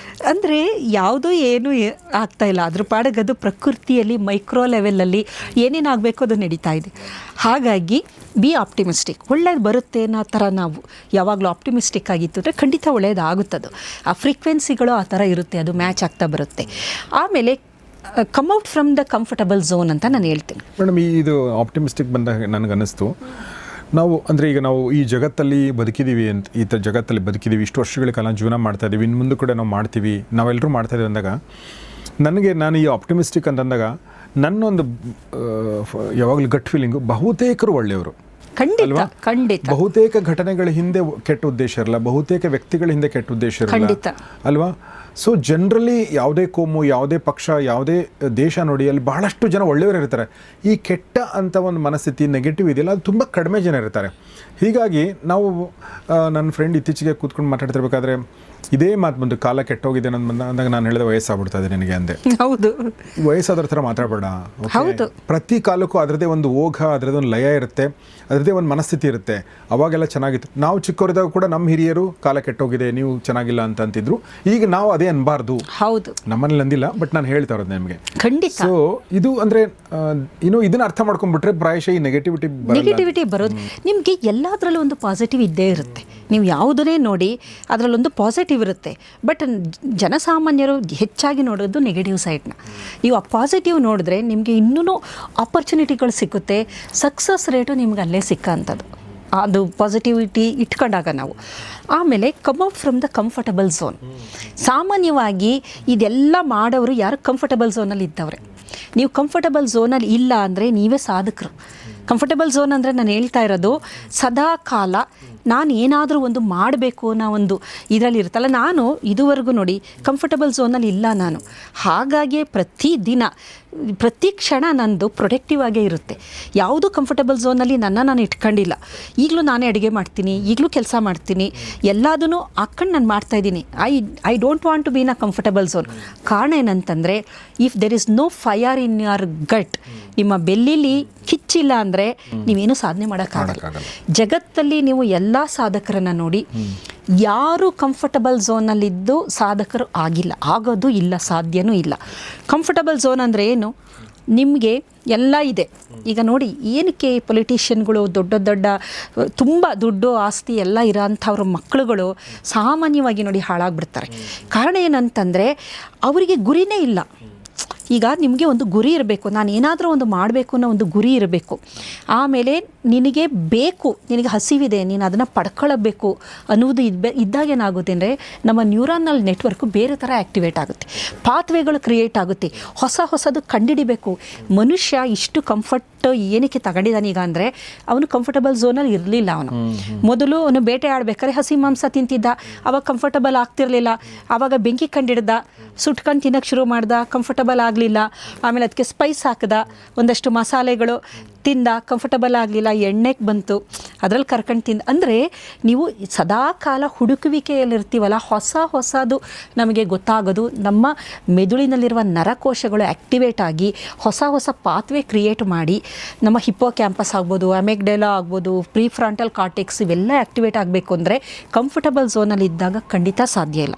ಅಂದರೆ ಯಾವುದೂ ಏನೂ ಆಗ್ತಾಯಿಲ್ಲ. ಅದ್ರ ಪಾಡಿಗೆ ಅದು ಪ್ರಕೃತಿಯಲ್ಲಿ ಮೈಕ್ರೋ ಲೆವೆಲಲ್ಲಿ ಏನೇನಾಗಬೇಕು ಅದು ನಡೀತಾ ಇದೆ. ಹಾಗಾಗಿ ಬಿ ಆಪ್ಟಿಮಿಸ್ಟಿಕ್, ಒಳ್ಳೇದು ಬರುತ್ತೆ ಅನ್ನೋ ಥರ ನಾವು ಯಾವಾಗಲೂ ಆಪ್ಟಿಮಿಸ್ಟಿಕ್ ಆಗಿತ್ತು ಅಂದರೆ ಖಂಡಿತ ಒಳ್ಳೆಯದಾಗುತ್ತದು. ಆ ಫ್ರೀಕ್ವೆನ್ಸಿಗಳು ಆ ಥರ ಇರುತ್ತೆ, ಅದು ಮ್ಯಾಚ್ ಆಗ್ತಾ ಬರುತ್ತೆ. ಆಮೇಲೆ come out from the comfortable zone ಅಂತ ನಾನು ಹೇಳ್ತೀನಿ. ಮೇಡಮ್, ಇದು ಆಪ್ಟಿಮಿಸ್ಟಿಕ್ ಬಂದಾಗ ನನಗನ್ನಿಸ್ತು, ನಾವು ಅಂದರೆ ಈಗ ನಾವು ಈ ಜಗತ್ತಲ್ಲಿ ಬದುಕಿದ್ದೀವಿ ಅಂತ, ಈ ಥರ ಜಗತ್ತಲ್ಲಿ ಬದುಕಿದ್ದೀವಿ, ಇಷ್ಟು ವರ್ಷಗಳ ಕಾಲ ಜೀವನ ಮಾಡ್ತಾ ಇದ್ದೀವಿ, ಇನ್ನು ಮುಂದೆ ಕೂಡ ನಾವು ಮಾಡ್ತೀವಿ, ನಾವೆಲ್ಲರೂ ಮಾಡ್ತಾಯಿದ್ದೀವಿ ಅಂದಾಗ ನಾನು ಈ ಆಪ್ಟಿಮಿಸ್ಟಿಕ್ ಅಂತಂದಾಗ ನನ್ನೊಂದು ಯಾವಾಗಲೂ ಗಟ್ ಫೀಲಿಂಗು ಬಹುತೇಕರು ಒಳ್ಳೆಯವರು. ಖಂಡಿತ ಖಂಡಿತ. ಬಹುತೇಕ ಘಟನೆಗಳ ಹಿಂದೆ ಕೆಟ್ಟ ಉದ್ದೇಶ ಇರಲ್ಲ, ಬಹುತೇಕ ವ್ಯಕ್ತಿಗಳ ಹಿಂದೆ ಕೆಟ್ಟ ಉದ್ದೇಶ ಇರಲ್ಲ ಅಲ್ವಾ? ಸೊ ಜನರಲಿ ಯಾವುದೇ ಕೋಮು, ಯಾವುದೇ ಪಕ್ಷ, ಯಾವುದೇ ದೇಶ ನೋಡಿ ಅಲ್ಲಿ ಬಹಳಷ್ಟು ಜನ ಒಳ್ಳೆಯವರು ಇರ್ತಾರೆ. ಈ ಕೆಟ್ಟ ಅಂತ ಒಂದು ಮನಸ್ಥಿತಿ, ನೆಗೆಟಿವ್ ಇದೆಯಲ್ಲ, ಅದು ತುಂಬ ಕಡಿಮೆ ಜನ ಇರ್ತಾರೆ. ಹೀಗಾಗಿ ನಾವು ನನ್ನ ಫ್ರೆಂಡ್ ಇತ್ತೀಚೆಗೆ ಕೂತ್ಕೊಂಡು ಮಾತಾಡ್ತಿರ್ಬೇಕಾದ್ರೆ ಇದೇ ಮಾತು ಬಂದು, ಕಾಲ ಕೆಟ್ಟೋಗಿದೆ ನನ್ನ ಅಂದಾಗ ನಾನು ಹೇಳಿದೆ ವಯಸ್ಸಾಗ್ಬಿಡ್ತಾ ಇದೆ ನಿನಗೆ ಅಂದೆ. ಹೌದು, ವಯಸ್ಸಾದ್ರ ಥರ ಮಾತಾಡಬೇಡ. ಹೌದು, ಪ್ರತಿ ಕಾಲಕ್ಕೂ ಅದರದೇ ಒಂದು ಓಘ, ಅದರದೇ ಒಂದು ಲಯ ಇರುತ್ತೆ, ಅದರದೇ ಒಂದು ಮನಸ್ಥಿತಿ ಇರುತ್ತೆ. ಅವಾಗೆಲ್ಲ ಚೆನ್ನಾಗಿತ್ತು. ನಾವು ಚಿಕ್ಕವರಿದ್ದಾಗ ಕೂಡ ನಮ್ಮ ಹಿರಿಯರು ಕಾಲ ಕೆಟ್ಟೋಗಿದೆ, ನೀವು ಚೆನ್ನಾಗಿಲ್ಲ ಅಂತ ಅಂತಿದ್ರು. ಈಗ ನಾವು ಅದೇ ಅನ್ಬಾರ್ದು. ಹೌದು, ನಮ್ಮನೇಲಿ ಅಂದಿಲ್ಲ, ಬಟ್ ನಾನು ಹೇಳ್ತಾ ಇರೋದು ನಿಮಗೆ. ಖಂಡಿತ. ಸೊ ಇದು ಅಂದರೆ ಇದನ್ನ ಅರ್ಥ ಮಾಡ್ಕೊಂಡ್ಬಿಟ್ರೆ ಪ್ರಾಯಶಃ ಈ ನೆಗೆಟಿವಿಟಿ ಬರೋದು. ನಿಮಗೆ ಎಲ್ಲದರಲ್ಲೂ ಒಂದು ಪಾಸಿಟಿವ್ ಇದ್ದೇ ಇರುತ್ತೆ. ನೀವು ಯಾವುದನ್ನೇ ನೋಡಿ ಅದರಲ್ಲೊಂದು ಪಾಸಿಟಿವ್ ಇರುತ್ತೆ. ಬಟ್ ಜನಸಾಮಾನ್ಯರು ಹೆಚ್ಚಾಗಿ ನೋಡೋದು ನೆಗೆಟಿವ್ ಸೈಡ್ನ. ನೀವು ಆ ಪಾಸಿಟಿವ್ ನೋಡಿದ್ರೆ ನಿಮಗೆ ಇನ್ನೂ ಆಪರ್ಚುನಿಟಿಗಳು ಸಿಕ್ಕುತ್ತೆ. ಸಕ್ಸಸ್ ರೇಟು ನಿಮ್ಗೆ ಅಲ್ಲೇ ಸಿಕ್ಕಂಥದ್ದು, ಅದು ಪಾಸಿಟಿವಿಟಿ ಇಟ್ಕೊಂಡಾಗ ನಾವು. ಆಮೇಲೆ come out from the comfortable zone. ಸಾಮಾನ್ಯವಾಗಿ ಇದೆಲ್ಲ ಮಾಡೋರು ಯಾರು ಕಂಫರ್ಟಬಲ್ ಝೋನಲ್ಲಿ ಇದ್ದವ್ರೆ. ನೀವು ಕಂಫರ್ಟಬಲ್ ಝೋನಲ್ಲಿ ಇಲ್ಲ ಅಂದರೆ ನೀವೇ ಸಾಧಕರು. ಕಂಫರ್ಟಬಲ್ ಝೋನ್ ಅಂದರೆ ನಾನು ಹೇಳ್ತಾ ಇರೋದು, ಸದಾ ಕಾಲ ನಾನು ಏನಾದರೂ ಒಂದು ಮಾಡಬೇಕು ಅನ್ನೋ ಒಂದು ಇದರಲ್ಲಿ ಇರುತ್ತಲ್ಲ. ನಾನು ಇದುವರೆಗೂ ನೋಡಿ ಕಂಫರ್ಟಬಲ್ ಝೋನಲ್ಲಿ ಇಲ್ಲ ನಾನು. ಹಾಗಾಗಿ ಪ್ರತಿದಿನ ಪ್ರತಿ ಕ್ಷಣ ನಂದು ಪ್ರೊಡಕ್ಟಿವ್ ಆಗೇ ಇರುತ್ತೆ. ಯಾವುದೂ ಕಂಫರ್ಟಬಲ್ ಝೋನಲ್ಲಿ ನಾನು ಇಟ್ಕೊಂಡಿಲ್ಲ. ಈಗಲೂ ನಾನೇ ಅಡುಗೆ ಮಾಡ್ತೀನಿ, ಈಗಲೂ ಕೆಲಸ ಮಾಡ್ತೀನಿ, ಎಲ್ಲದೂ ಹಾಕ್ಕೊಂಡು ನಾನು ಮಾಡ್ತಾಯಿದ್ದೀನಿ. I don't want to be in a comfortable zone. ಕಾರಣ ಏನಂತಂದರೆ, if there is no fire in your gut, ನಿಮ್ಮ ಬೆಲ್ಲಿಲಿ ಕಿಚ್ಚಿಲ್ಲ ಅಂದರೆ ನೀವೇನು ಸಾಧನೆ ಮಾಡೋಕ್ಕಾಗಲ್ಲ. ಜಗತ್ತಲ್ಲಿ ನೀವು ಎಲ್ಲ ಸಾಧಕರನ್ನು ನೋಡಿ, ಯಾರು ಕಂಫರ್ಟಬಲ್ ಝೋನಲ್ಲಿದ್ದು ಸಾಧಕರು ಆಗೋದು ಇಲ್ಲ, ಸಾಧ್ಯನೂ ಇಲ್ಲ. ಕಂಫರ್ಟಬಲ್ ಝೋನ್ ಅಂದರೆ ಏನು? ನಿಮಗೆ ಎಲ್ಲ ಇದೆ. ಈಗ ನೋಡಿ, ಏನಕ್ಕೆ ಪೊಲಿಟಿಷಿಯನ್ಗಳು ದೊಡ್ಡ ತುಂಬ ದುಡ್ಡು ಆಸ್ತಿ ಎಲ್ಲ ಇರೋಂಥವ್ರ ಮಕ್ಕಳುಗಳು ಸಾಮಾನ್ಯವಾಗಿ ನೋಡಿ ಹಾಳಾಗ್ಬಿಡ್ತಾರೆ. ಕಾರಣ ಏನಂತಂದರೆ ಅವರಿಗೆ ಗುರಿನೇ ಇಲ್ಲ. ಈಗ ನಿಮಗೆ ಒಂದು ಗುರಿ ಇರಬೇಕು, ನಾನು ಏನಾದರೂ ಒಂದು ಮಾಡಬೇಕು ಅನ್ನೋ ಒಂದು ಗುರಿ ಇರಬೇಕು. ಆಮೇಲೆ ನಿನಗೆ ಬೇಕು, ನಿನಗೆ ಹಸಿವಿದೆ, ನೀನು ಅದನ್ನು ಪಡ್ಕೊಳ್ಳಬೇಕು ಅನ್ನೋದು ಇದ್ದಾಗ ಏನಾಗುತ್ತೆ ಅಂದರೆ ನಮ್ಮ ನ್ಯೂರಾನಲ್ ನೆಟ್ವರ್ಕು ಬೇರೆ ಥರ ಆ್ಯಕ್ಟಿವೇಟ್ ಆಗುತ್ತೆ, ಪಾತ್ವೇಗಳು ಕ್ರಿಯೇಟ್ ಆಗುತ್ತೆ, ಹೊಸದು ಕಂಡುಹಿಡಿಬೇಕು. ಮನುಷ್ಯ ಇಷ್ಟು ಕಂಫರ್ಟ್ ಏನಕ್ಕೆ ತಗೊಂಡಿದ್ದಾನೀಗ ಅಂದರೆ ಅವನು ಕಂಫರ್ಟಬಲ್ ಝೋನಲ್ಲಿ ಇರಲಿಲ್ಲ. ಮೊದಲು ಅವನು ಬೇಟೆ ಆಡಬೇಕಾದ್ರೆ ಹಸಿ ಮಾಂಸ ತಿಂತಿದ್ದ, ಅವಾಗ ಕಂಫರ್ಟಬಲ್ ಆಗ್ತಿರಲಿಲ್ಲ. ಆವಾಗ ಬೆಂಕಿ ಕಂಡಿಡ್ದ, ಸುಟ್ಕೊಂಡು ತಿನ್ನೋಕ್ಕೆ ಶುರು ಮಾಡ್ದ, ಕಂಫರ್ಟಬಲ್ ಆಗಲಿಲ್ಲ. ಆಮೇಲೆ ಅದಕ್ಕೆ ಸ್ಪೈಸ್ ಹಾಕ್ದ, ಒಂದಷ್ಟು ಮಸಾಲೆಗಳು ತಿಂದ, ಕಂಫರ್ಟಬಲ್ ಆಗಲಿಲ್ಲ, ಎಣ್ಣೆಗೆ ಬಂತು, ಅದರಲ್ಲಿ ಕರ್ಕೊಂಡು ತಿಂದ. ಅಂದರೆ ನೀವು ಸದಾ ಕಾಲ ಹುಡುಕುವಿಕೆಯಲ್ಲಿರ್ತೀವಲ್ಲ, ಹೊಸದು ನಮಗೆ ಗೊತ್ತಾಗೋದು, ನಮ್ಮ ಮೆದುಳಿನಲ್ಲಿರುವ ನರಕೋಶಗಳು ಆ್ಯಕ್ಟಿವೇಟ್ ಆಗಿ ಹೊಸ ಪಾತ್ವೆ ಕ್ರಿಯೇಟ್ ಮಾಡಿ ನಮ್ಮ ಹಿಪ್ಪೋ ಕ್ಯಾಂಪಸ್ ಆಗ್ಬೋದು, ಅಮೆಗ್ಡೆಲಾ ಆಗ್ಬೋದು, ಪ್ರೀಫ್ರಾಂಟಲ್ ಕಾರ್ಟೆಕ್ಸ್ ಇವೆಲ್ಲ ಆ್ಯಕ್ಟಿವೇಟ್ ಆಗಬೇಕು ಅಂದರೆ ಕಂಫರ್ಟಬಲ್ ಝೋನಲ್ಲಿ ಇದ್ದಾಗ ಖಂಡಿತ ಸಾಧ್ಯ ಇಲ್ಲ.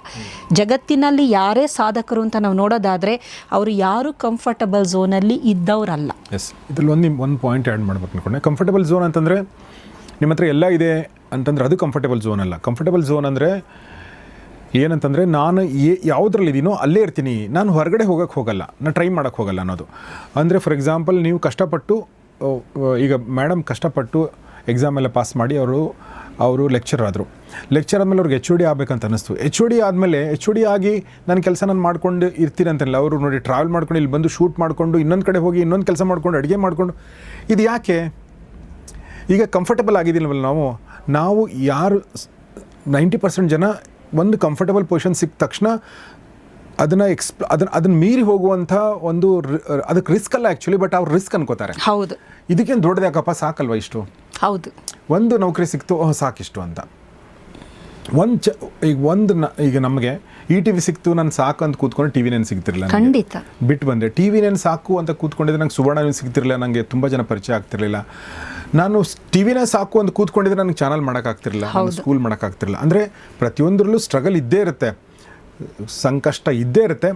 ಜಗತ್ತಿನಲ್ಲಿ ಯಾರೇ ಸಾಧಕರು ಅಂತ ನಾವು ನೋಡೋದಾದರೆ ಅವರು ಯಾರು ಕಂಫರ್ಟಬಲ್ ಝೋನಲ್ಲಿ ಇದ್ದವರಲ್ಲ. ಎಸ್, ಇದರಲ್ಲಿ ಒಂದು ಪಾಯಿಂಟ್ ಆ್ಯಡ್ ಮಾಡ್ಬೇಕು ಅಂದ್ಕೊಂಡೆ. ಕಂಫರ್ಟಬಲ್ ಝೋನ್ ಅಂತಂದರೆ ನಿಮ್ಮ ಹತ್ರ ಎಲ್ಲ ಇದೆ ಅಂತಂದರೆ ಅದು ಕಂಫರ್ಟಬಲ್ ಝೋನ್ ಅಲ್ಲ. ಕಂಫರ್ಟಬಲ್ ಝೋನ್ ಅಂದರೆ ಏನಂತಂದರೆ, ನಾನು ಯಾವುದ್ರಲ್ಲಿದ್ದೀನೋ ಅಲ್ಲೇ ಇರ್ತೀನಿ, ನಾನು ಹೊರಗಡೆ ಹೋಗಲ್ಲ, ನಾನು ಟ್ರೈ ಮಾಡೋಕ್ಕೆ ಹೋಗಲ್ಲ ಅನ್ನೋದು. ಅಂದರೆ ಫಾರ್ ಎಕ್ಸಾಂಪಲ್, ನೀವು ಕಷ್ಟಪಟ್ಟು, ಈಗ ಮೇಡಮ್ ಕಷ್ಟಪಟ್ಟು ಎಕ್ಸಾಮ್ ಎಲ್ಲ ಪಾಸ್ ಮಾಡಿ ಅವರು ಲೆಕ್ಚರ್ ಆದರು. ಲೆಕ್ಚರ್ ಆದಮೇಲೆ ಅವ್ರಿಗೆ HOD ಆಗಬೇಕಂತ ಅನ್ನಿಸ್ತು. HOD ಆದಮೇಲೆ HOD ಆಗಿ ನನ್ನ ಕೆಲಸ ನಾನು ಮಾಡ್ಕೊಂಡು ಇರ್ತೀನಿ ಅಂತಲ್ಲ. ಅವರು ನೋಡಿ ಟ್ರಾವೆಲ್ ಮಾಡ್ಕೊಂಡು ಇಲ್ಲಿ ಬಂದು ಶೂಟ್ ಮಾಡಿಕೊಂಡು ಇನ್ನೊಂದು ಕಡೆ ಹೋಗಿ ಇನ್ನೊಂದು ಕೆಲಸ ಮಾಡ್ಕೊಂಡು ಅಡುಗೆ ಮಾಡಿಕೊಂಡು, ಇದು ಯಾಕೆ? ಈಗ ಕಂಫರ್ಟಬಲ್ ಆಗಿದ್ದಿಲ್ಲವಲ್ಲ ನಾವು ಯಾರು 90% ಜನ ಒಂದು ಕಂಫರ್ಟಬಲ್ ಪೊಸಿಷನ್ ಸಿಕ್ಕ ತಕ್ಷಣ ಅದನ್ನು ಮೀರಿ ಹೋಗುವಂಥ ಒಂದು ಅದಕ್ಕೆ ರಿಸ್ಕ್ ಅಲ್ಲ ಆ್ಯಕ್ಚುಲಿ, ಬಟ್ ಅವ್ರು ರಿಸ್ಕ್ ಅನ್ಕೋತಾರೆ. ಹೌದು, ಇದಕ್ಕೇನು ದೊಡ್ಡದಾಕಪ್ಪ, ಸಾಕಲ್ವ ಇಷ್ಟು, ಹೌದು, ಒಂದು ನೌಕರಿ ಸಿಕ್ತು, ಸಾಕಿಷ್ಟು ಅಂತ. ಈಗ ನಮಗೆ ಈ ಟಿ ವಿ ಸಿಕ್ತು ನಾನು ಸಾಕು ಅಂತ ಕೂತ್ಕೊಂಡು ಟಿ ವಿನೇನು ಸಿಗ್ತಿರಲಿಲ್ಲ, ಖಂಡಿತ ಬಿಟ್ಟು ಬಂದೆ. ಟಿ ವಿನೇನು ಸಾಕು ಅಂತ ಕೂತ್ಕೊಂಡಿದ್ರೆ ನಂಗೆ ಸುವರ್ಣ ನ್ಯೂಸ್ ಸಿಗ್ತಿರಲಿಲ್ಲ, ನನಗೆ ತುಂಬ ಜನ ಪರಿಚಯ ಆಗ್ತಿರಲಿಲ್ಲ. ನಾನು ಟಿ ವಿನೇ ಸಾಕು ಅಂತ ಕೂತ್ಕೊಂಡಿದ್ರೆ ನನಗೆ ಚಾನಲ್ ಮಾಡೋಕ್ಕಾಗ್ತಿರಲಿಲ್ಲ, ಸ್ಕೂಲ್ ಮಾಡೋಕ್ಕಾಗ್ತಿರಲಿಲ್ಲ. ಅಂದರೆ ಪ್ರತಿಯೊಂದರಲ್ಲೂ ಸ್ಟ್ರಗಲ್ ಇದ್ದೇ ಇರುತ್ತೆ, ಸಂಕಷ್ಟ ಇದ್ದೇ ಇರುತ್ತೆ.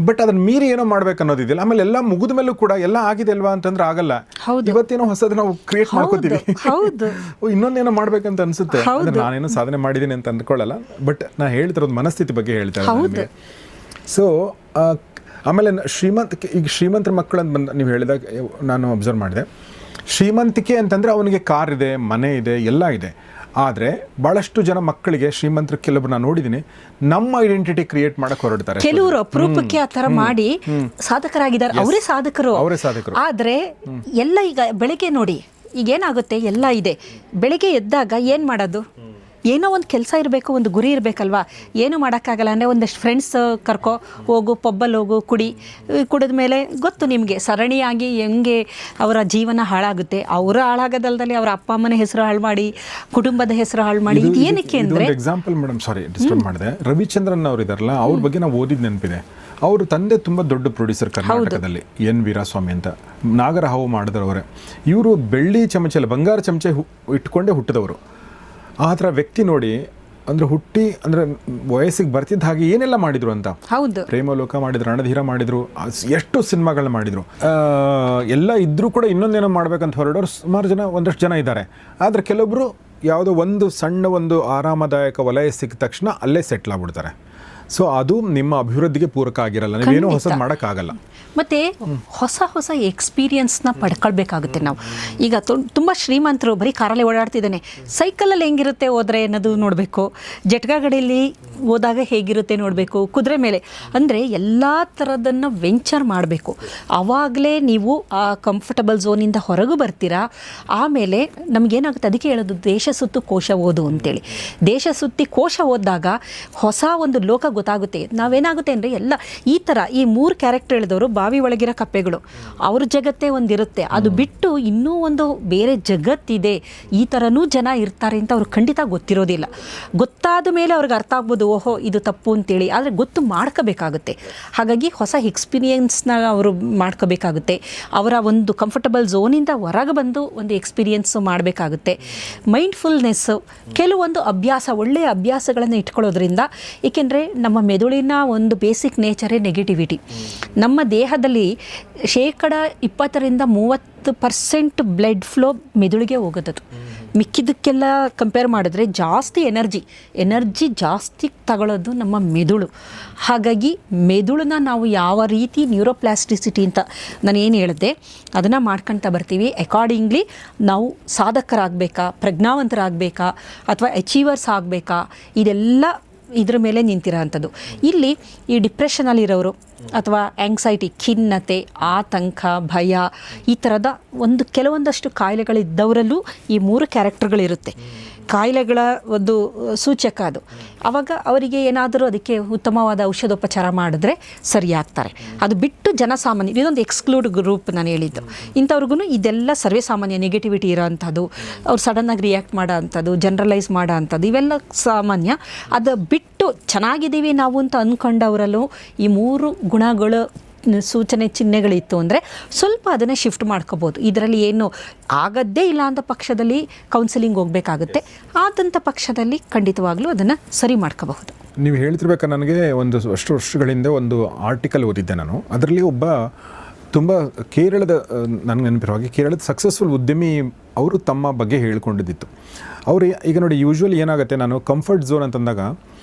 ಬಟ್ ಅದನ್ನ ಮೀರಿ ಏನೋ ಮಾಡ್ಬೇಕು ಅನ್ನೋದಿದೆಯಲ್ಲ. ಆಮೇಲೆ ಎಲ್ಲ ಮುಗಿದ ಮೇಲೂ ಕೂಡ ಎಲ್ಲ ಆಗಿದೆ ಅಲ್ವಾ ಅಂತಂದ್ರೆ ಆಗಲ್ಲ. ಇವತ್ತೇನೋ ಹೊಸದು ನಾವು ಕ್ರಿಯೇಟ್ ಮಾಡ್ಕೋತೀವಿ, ಇನ್ನೊಂದೇನೋ ಮಾಡ್ಬೇಕಂತ ಅನ್ಸುತ್ತೆ. ಅಂದ್ರೆ ನಾನೇನೋ ಸಾಧನೆ ಮಾಡಿದ್ದೀನಿ ಅಂತ ಅಂದ್ಕೊಳ್ಳಲ್ಲ, ಬಟ್ ನಾ ಹೇಳ್ತಿರೋದು ಮನಸ್ಥಿತಿ ಬಗ್ಗೆ ಹೇಳ್ತಾರೆ. ಸೊ ಆಮೇಲೆ ಶ್ರೀಮಂತರ ಮಕ್ಕಳು ಅಂತ ಬಂದು ನೀವು ಹೇಳಿದಾಗ ನಾನು ಅಬ್ಸರ್ವ್ ಮಾಡಿದೆ, ಶ್ರೀಮಂತಿಕೆ ಅಂತಂದರೆ ಅವನಿಗೆ ಕಾರ್ ಇದೆ, ಮನೆ ಇದೆ, ಎಲ್ಲ ಇದೆ. ಆದರೆ ಭಾಳಷ್ಟು ಜನ ಮಕ್ಕಳಿಗೆ ಶ್ರೀಮಂತರು ಕೆಲವರು ನಾನು ನೋಡಿದ್ದೀನಿ, ನಮ್ಮ ಐಡೆಂಟಿಟಿ ಕ್ರಿಯೇಟ್ ಮಾಡಕ್ಕೆ ಹೊರಡ್ತಾರೆ. ಕೆಲವರು ಅಪರೂಪಕ್ಕೆ ಆ ಥರ ಮಾಡಿ ಸಾಧಕರಾಗಿದ್ದಾರೆ, ಅವರೇ ಸಾಧಕರು. ಆದರೆ ಎಲ್ಲ ಈಗ ಬೆಳಗ್ಗೆ ನೋಡಿ ಈಗ ಏನಾಗುತ್ತೆ, ಎಲ್ಲ ಇದೆ. ಬೆಳಗ್ಗೆ ಎದ್ದಾಗ ಏನು ಮಾಡೋದು, ಏನೋ ಒಂದು ಕೆಲಸ ಇರಬೇಕು, ಒಂದು ಗುರಿ ಇರಬೇಕಲ್ವಾ. ಏನು ಮಾಡೋಕ್ಕಾಗಲ್ಲ. ಅಂದರೆ ಒಂದಷ್ಟು ಫ್ರೆಂಡ್ಸ್ ಕರ್ಕೊ ಹೋಗು, ಪಬ್ಬಲ್ಲಿ ಹೋಗು, ಕುಡಿದ ಮೇಲೆ ಗೊತ್ತು ನಿಮಗೆ ಸರಣಿಯಾಗಿ ಹೆಂಗೆ ಅವರ ಜೀವನ ಹಾಳಾಗುತ್ತೆ. ಅವರ ಹಾಳಾಗೋದಲ್ದಲ್ಲಿ ಅವರ ಅಪ್ಪ ಅಮ್ಮನ ಹೆಸರು ಹಾಳು ಮಾಡಿ, ಕುಟುಂಬದ ಹೆಸರು ಹಾಳು ಮಾಡಿ. ಇದು ಏನಕ್ಕೆ ಅಂದರೆ ಎಕ್ಸಾಂಪಲ್ ಮೇಡಮ್, ಸಾರಿ ಡಿಸ್ಟರ್ಬ್ ಮಾಡಿದೆ. ರವಿಚಂದ್ರನ್ ಅವರು ಇದಾರಲ್ಲ, ಅವ್ರ ಬಗ್ಗೆ ನಾವು ಓದಿದ ನೆನಪಿದೆ. ಅವರು ತಂದೆ ತುಂಬ ದೊಡ್ಡ ಪ್ರೊಡ್ಯೂಸರ್ ಕರ್ನಾಟಕದಲ್ಲಿ, ಎನ್ ವೀರಾಸ್ವಾಮಿ ಅಂತ. ನಾಗರಹಾವು ಮಾಡಿದರವರೇ. ಇವರು ಬೆಳ್ಳಿ ಚಮಚ ಅಲ್ಲ, ಬಂಗಾರ ಚಮಚ ಇಟ್ಕೊಂಡೇ ಹುಟ್ಟಿದವರು. ಆ ಥರ ವ್ಯಕ್ತಿ ನೋಡಿ, ಅಂದರೆ ಹುಟ್ಟಿ ಅಂದರೆ ವಯಸ್ಸಿಗೆ ಬರ್ತಿದ್ದ ಹಾಗೆ ಏನೆಲ್ಲ ಮಾಡಿದ್ರು ಅಂತ. ಪ್ರೇಮಲೋಕ ಮಾಡಿದ್ರು, ರಣಧೀರ ಮಾಡಿದ್ರು, ಎಷ್ಟು ಸಿನಿಮಾಗಳನ್ನ ಮಾಡಿದ್ರು. ಎಲ್ಲ ಇದ್ರೂ ಕೂಡ ಇನ್ನೊಂದೇನೋ ಮಾಡ್ಬೇಕಂತ ಹೊರಡೋರು ಸುಮಾರು ಜನ, ಒಂದಷ್ಟು ಜನ ಇದ್ದಾರೆ. ಆದರೆ ಕೆಲವೊಬ್ಬರು ಯಾವುದೋ ಒಂದು ಸಣ್ಣ ಒಂದು ಆರಾಮದಾಯಕ ವಲಯ ಸಿಕ್ಕ ತಕ್ಷಣ ಅಲ್ಲೇ ಸೆಟ್ಲ್ ಆಗ್ಬಿಡ್ತಾರೆ. ಸೊ ಅದು ನಿಮ್ಮ ಅಭಿವೃದ್ಧಿಗೆ ಪೂರಕ ಆಗಿರಲ್ಲ, ನೀವೇನೋ ಹೊಸದು ಮಾಡೋಕ್ಕಾಗಲ್ಲ. ಮತ್ತು ಹೊಸ ಎಕ್ಸ್ಪೀರಿಯನ್ಸ್ನ ಪಡ್ಕೊಳ್ಬೇಕಾಗುತ್ತೆ ನಾವು. ಈಗ ತುಂಬ ಶ್ರೀಮಂತರು ಬರೀ ಕಾರಲ್ಲಿ ಓಡಾಡ್ತಿದ್ದಾನೆ, ಸೈಕಲಲ್ಲಿ ಹೆಂಗಿರುತ್ತೆ ಹೋದರೆ ಅನ್ನೋದು ನೋಡಬೇಕು, ಜಟ್ಕಾ ಗಾಡಿಯಲ್ಲಿ ಹೋದಾಗ ಹೇಗಿರುತ್ತೆ ನೋಡಬೇಕು, ಕುದುರೆ ಮೇಲೆ. ಅಂದರೆ ಎಲ್ಲ ಥರದನ್ನು ವೆಂಚರ್ ಮಾಡಬೇಕು. ಆವಾಗಲೇ ನೀವು ಆ ಕಂಫರ್ಟಬಲ್ ಝೋನಿಂದ ಹೊರಗೆ ಬರ್ತೀರಾ. ಆಮೇಲೆ ನಮಗೇನಾಗುತ್ತೆ, ಅದಕ್ಕೆ ಹೇಳೋದು ದೇಶ ಸುತ್ತು ಕೋಶ ಓದು ಅಂತೇಳಿ. ದೇಶ ಸುತ್ತಿ ಕೋಶ ಓದಿದಾಗ ಹೊಸ ಒಂದು ಲೋಕ ಗೊತ್ತಾಗುತ್ತೆ. ನಾವೇನಾಗುತ್ತೆ ಅಂದರೆ ಎಲ್ಲ ಈ ಥರ ಈ 3 ಕ್ಯಾರೆಕ್ಟರ್ ಹೇಳಿದವರು ಬಾವಿ ಒಳಗಿರೋ ಕಪ್ಪೆಗಳು, ಅವ್ರ ಜಗತ್ತೇ ಒಂದಿರುತ್ತೆ. ಅದು ಬಿಟ್ಟು ಇನ್ನೂ ಒಂದು ಬೇರೆ ಜಗತ್ತಿದೆ, ಈ ಥರನೂ ಜನ ಇರ್ತಾರೆ ಅಂತ ಅವ್ರಿಗೆ ಖಂಡಿತ ಗೊತ್ತಿರೋದಿಲ್ಲ. ಗೊತ್ತಾದ ಮೇಲೆ ಅವ್ರಿಗೆ ಅರ್ಥ ಆಗ್ಬೋದು, ಓಹೋ ಇದು ತಪ್ಪು ಅಂತೇಳಿ. ಆದರೆ ಗೊತ್ತು ಮಾಡ್ಕೋಬೇಕಾಗುತ್ತೆ. ಹಾಗಾಗಿ ಹೊಸ ಎಕ್ಸ್ಪೀರಿಯನ್ಸ್ನ ಅವರು ಮಾಡ್ಕೋಬೇಕಾಗುತ್ತೆ. ಅವರ ಒಂದು ಕಂಫರ್ಟಬಲ್ ಝೋನಿಂದ ಹೊರಗೆ ಬಂದು ಒಂದು ಎಕ್ಸ್ಪೀರಿಯನ್ಸ್ ಮಾಡಬೇಕಾಗುತ್ತೆ. ಮೈಂಡ್ಫುಲ್ನೆಸ್ಸು, ಕೆಲವೊಂದು ಅಭ್ಯಾಸ, ಒಳ್ಳೆಯ ಅಭ್ಯಾಸಗಳನ್ನು ಇಟ್ಕೊಳ್ಳೋದ್ರಿಂದ. ಏಕೆಂದರೆ ನಮ್ಮ ಮೆದುಳಿನ ಒಂದು ಬೇಸಿಕ್ ನೇಚರೇ ನೆಗೆಟಿವಿಟಿ. ನಮ್ಮ ದೇಹದಲ್ಲಿ 20-30% ಬ್ಲಡ್ ಫ್ಲೋ ಮೆದುಳಿಗೆ ಹೋಗೋದದು. ಮಿಕ್ಕಿದ್ದಕ್ಕೆಲ್ಲ ಕಂಪೇರ್ ಮಾಡಿದ್ರೆ ಜಾಸ್ತಿ ಎನರ್ಜಿ ಜಾಸ್ತಿ ತಗೊಳ್ಳೋದು ನಮ್ಮ ಮೆದುಳು. ಹಾಗಾಗಿ ಮೆದುಳನ್ನ ನಾವು ಯಾವ ರೀತಿ ನ್ಯೂರೋಪ್ಲಾಸ್ಟಿಸಿಟಿ ಅಂತ ನಾನು ಏನು ಹೇಳಿದೆ ಅದನ್ನು ಮಾಡ್ಕೊಳ್ತಾ ಬರ್ತೀವಿ. ಅಕಾರ್ಡಿಂಗ್ಲಿ ನಾವು ಸಾಧಕರಾಗಬೇಕಾ, ಪ್ರಜ್ಞಾವಂತರಾಗಬೇಕಾ, ಅಥವಾ ಅಚೀವರ್ಸ್ ಆಗಬೇಕಾ, ಇದೆಲ್ಲ ಇದ್ರ ಮೇಲೆ ನಿಂತಿರೋ ಅಂಥದ್ದು. ಇಲ್ಲಿ ಈ ಡಿಪ್ರೆಷನಲ್ಲಿರೋರು ಅಥವಾ ಆ್ಯಂಗ್ಸೈಟಿ, ಖಿನ್ನತೆ, ಆತಂಕ, ಭಯ, ಈ ಥರದ ಕೆಲವೊಂದಷ್ಟು ಕಾಯಿಲೆಗಳಿದ್ದವರಲ್ಲೂ ಈ 3 ಕ್ಯಾರೆಕ್ಟರ್ಗಳಿರುತ್ತೆ. ಕಾಯಿಲೆಗಳ ಒಂದು ಸೂಚಕ ಅದು. ಆವಾಗ ಅವರಿಗೆ ಏನಾದರೂ ಅದಕ್ಕೆ ಉತ್ತಮವಾದ ಔಷಧೋಪಚಾರ ಮಾಡಿದ್ರೆ ಸರಿಯಾಗ್ತಾರೆ. ಅದು ಬಿಟ್ಟು ಜನಸಾಮಾನ್ಯ, ಇದೊಂದು ಎಕ್ಸ್ಕ್ಲೂಡ್ ಗ್ರೂಪ್ ನಾನು ಹೇಳಿದ್ದು. ಇಂಥವ್ರಿಗೂ ಇದೆಲ್ಲ ಸರ್ವೇ ಸಾಮಾನ್ಯ, ನೆಗೆಟಿವಿಟಿ ಇರೋ ಅಂಥದ್ದು, ಅವ್ರು ಸಡನ್ನಾಗಿ ರಿಯಾಕ್ಟ್ ಮಾಡೋ ಅಂಥದ್ದು, ಜನರಲೈಸ್ ಮಾಡೋ ಅಂಥದ್ದು, ಇವೆಲ್ಲ ಸಾಮಾನ್ಯ. ಅದು ಬಿಟ್ಟು ಚೆನ್ನಾಗಿದ್ದೀವಿ ನಾವು ಅಂತ ಅಂದ್ಕೊಂಡವರಲ್ಲೂ ಈ 3 ಗುಣಗಳು ಸೂಚನೆ ಚಿಹ್ನೆಗಳಿತ್ತು ಅಂದರೆ ಸ್ವಲ್ಪ ಅದನ್ನೇ ಶಿಫ್ಟ್ ಮಾಡ್ಕೋಬೋದು. ಇದರಲ್ಲಿ ಏನು ಆಗದ್ದೇ ಇಲ್ಲ ಅಂತ ಪಕ್ಷದಲ್ಲಿ ಕೌನ್ಸಿಲಿಂಗ್ ಹೋಗಬೇಕಾಗುತ್ತೆ. ಆದಂಥ ಪಕ್ಷದಲ್ಲಿ ಖಂಡಿತವಾಗ್ಲೂ ಅದನ್ನು ಸರಿ ಮಾಡ್ಕೋಬಹುದು. ನೀವು ಹೇಳ್ತಿರ್ಬೇಕಾದ್ರೆ ನನಗೆ ಅಷ್ಟು ವರ್ಷಗಳಿಂದ ಒಂದು ಆರ್ಟಿಕಲ್ ಓದಿದ್ದೆ ನಾನು. ಅದರಲ್ಲಿ ಒಬ್ಬ ತುಂಬ ಕೇರಳದ, ನನಗೆ ನೆನಪಿರೋ ಹಾಗೆ ಕೇರಳದ ಸಕ್ಸಸ್ಫುಲ್ ಉದ್ಯಮಿ ಅವರು ತಮ್ಮ ಬಗ್ಗೆ ಹೇಳ್ಕೊಂಡಿದ್ದಿತ್ತು. ಅವರು ಈಗ ನೋಡಿ, ಯೂಶ್ವಲಿ ಏನಾಗುತ್ತೆ, ನಾನು ಕಂಫರ್ಟ್ ಝೋನ್ ಅಂತಂದಾಗ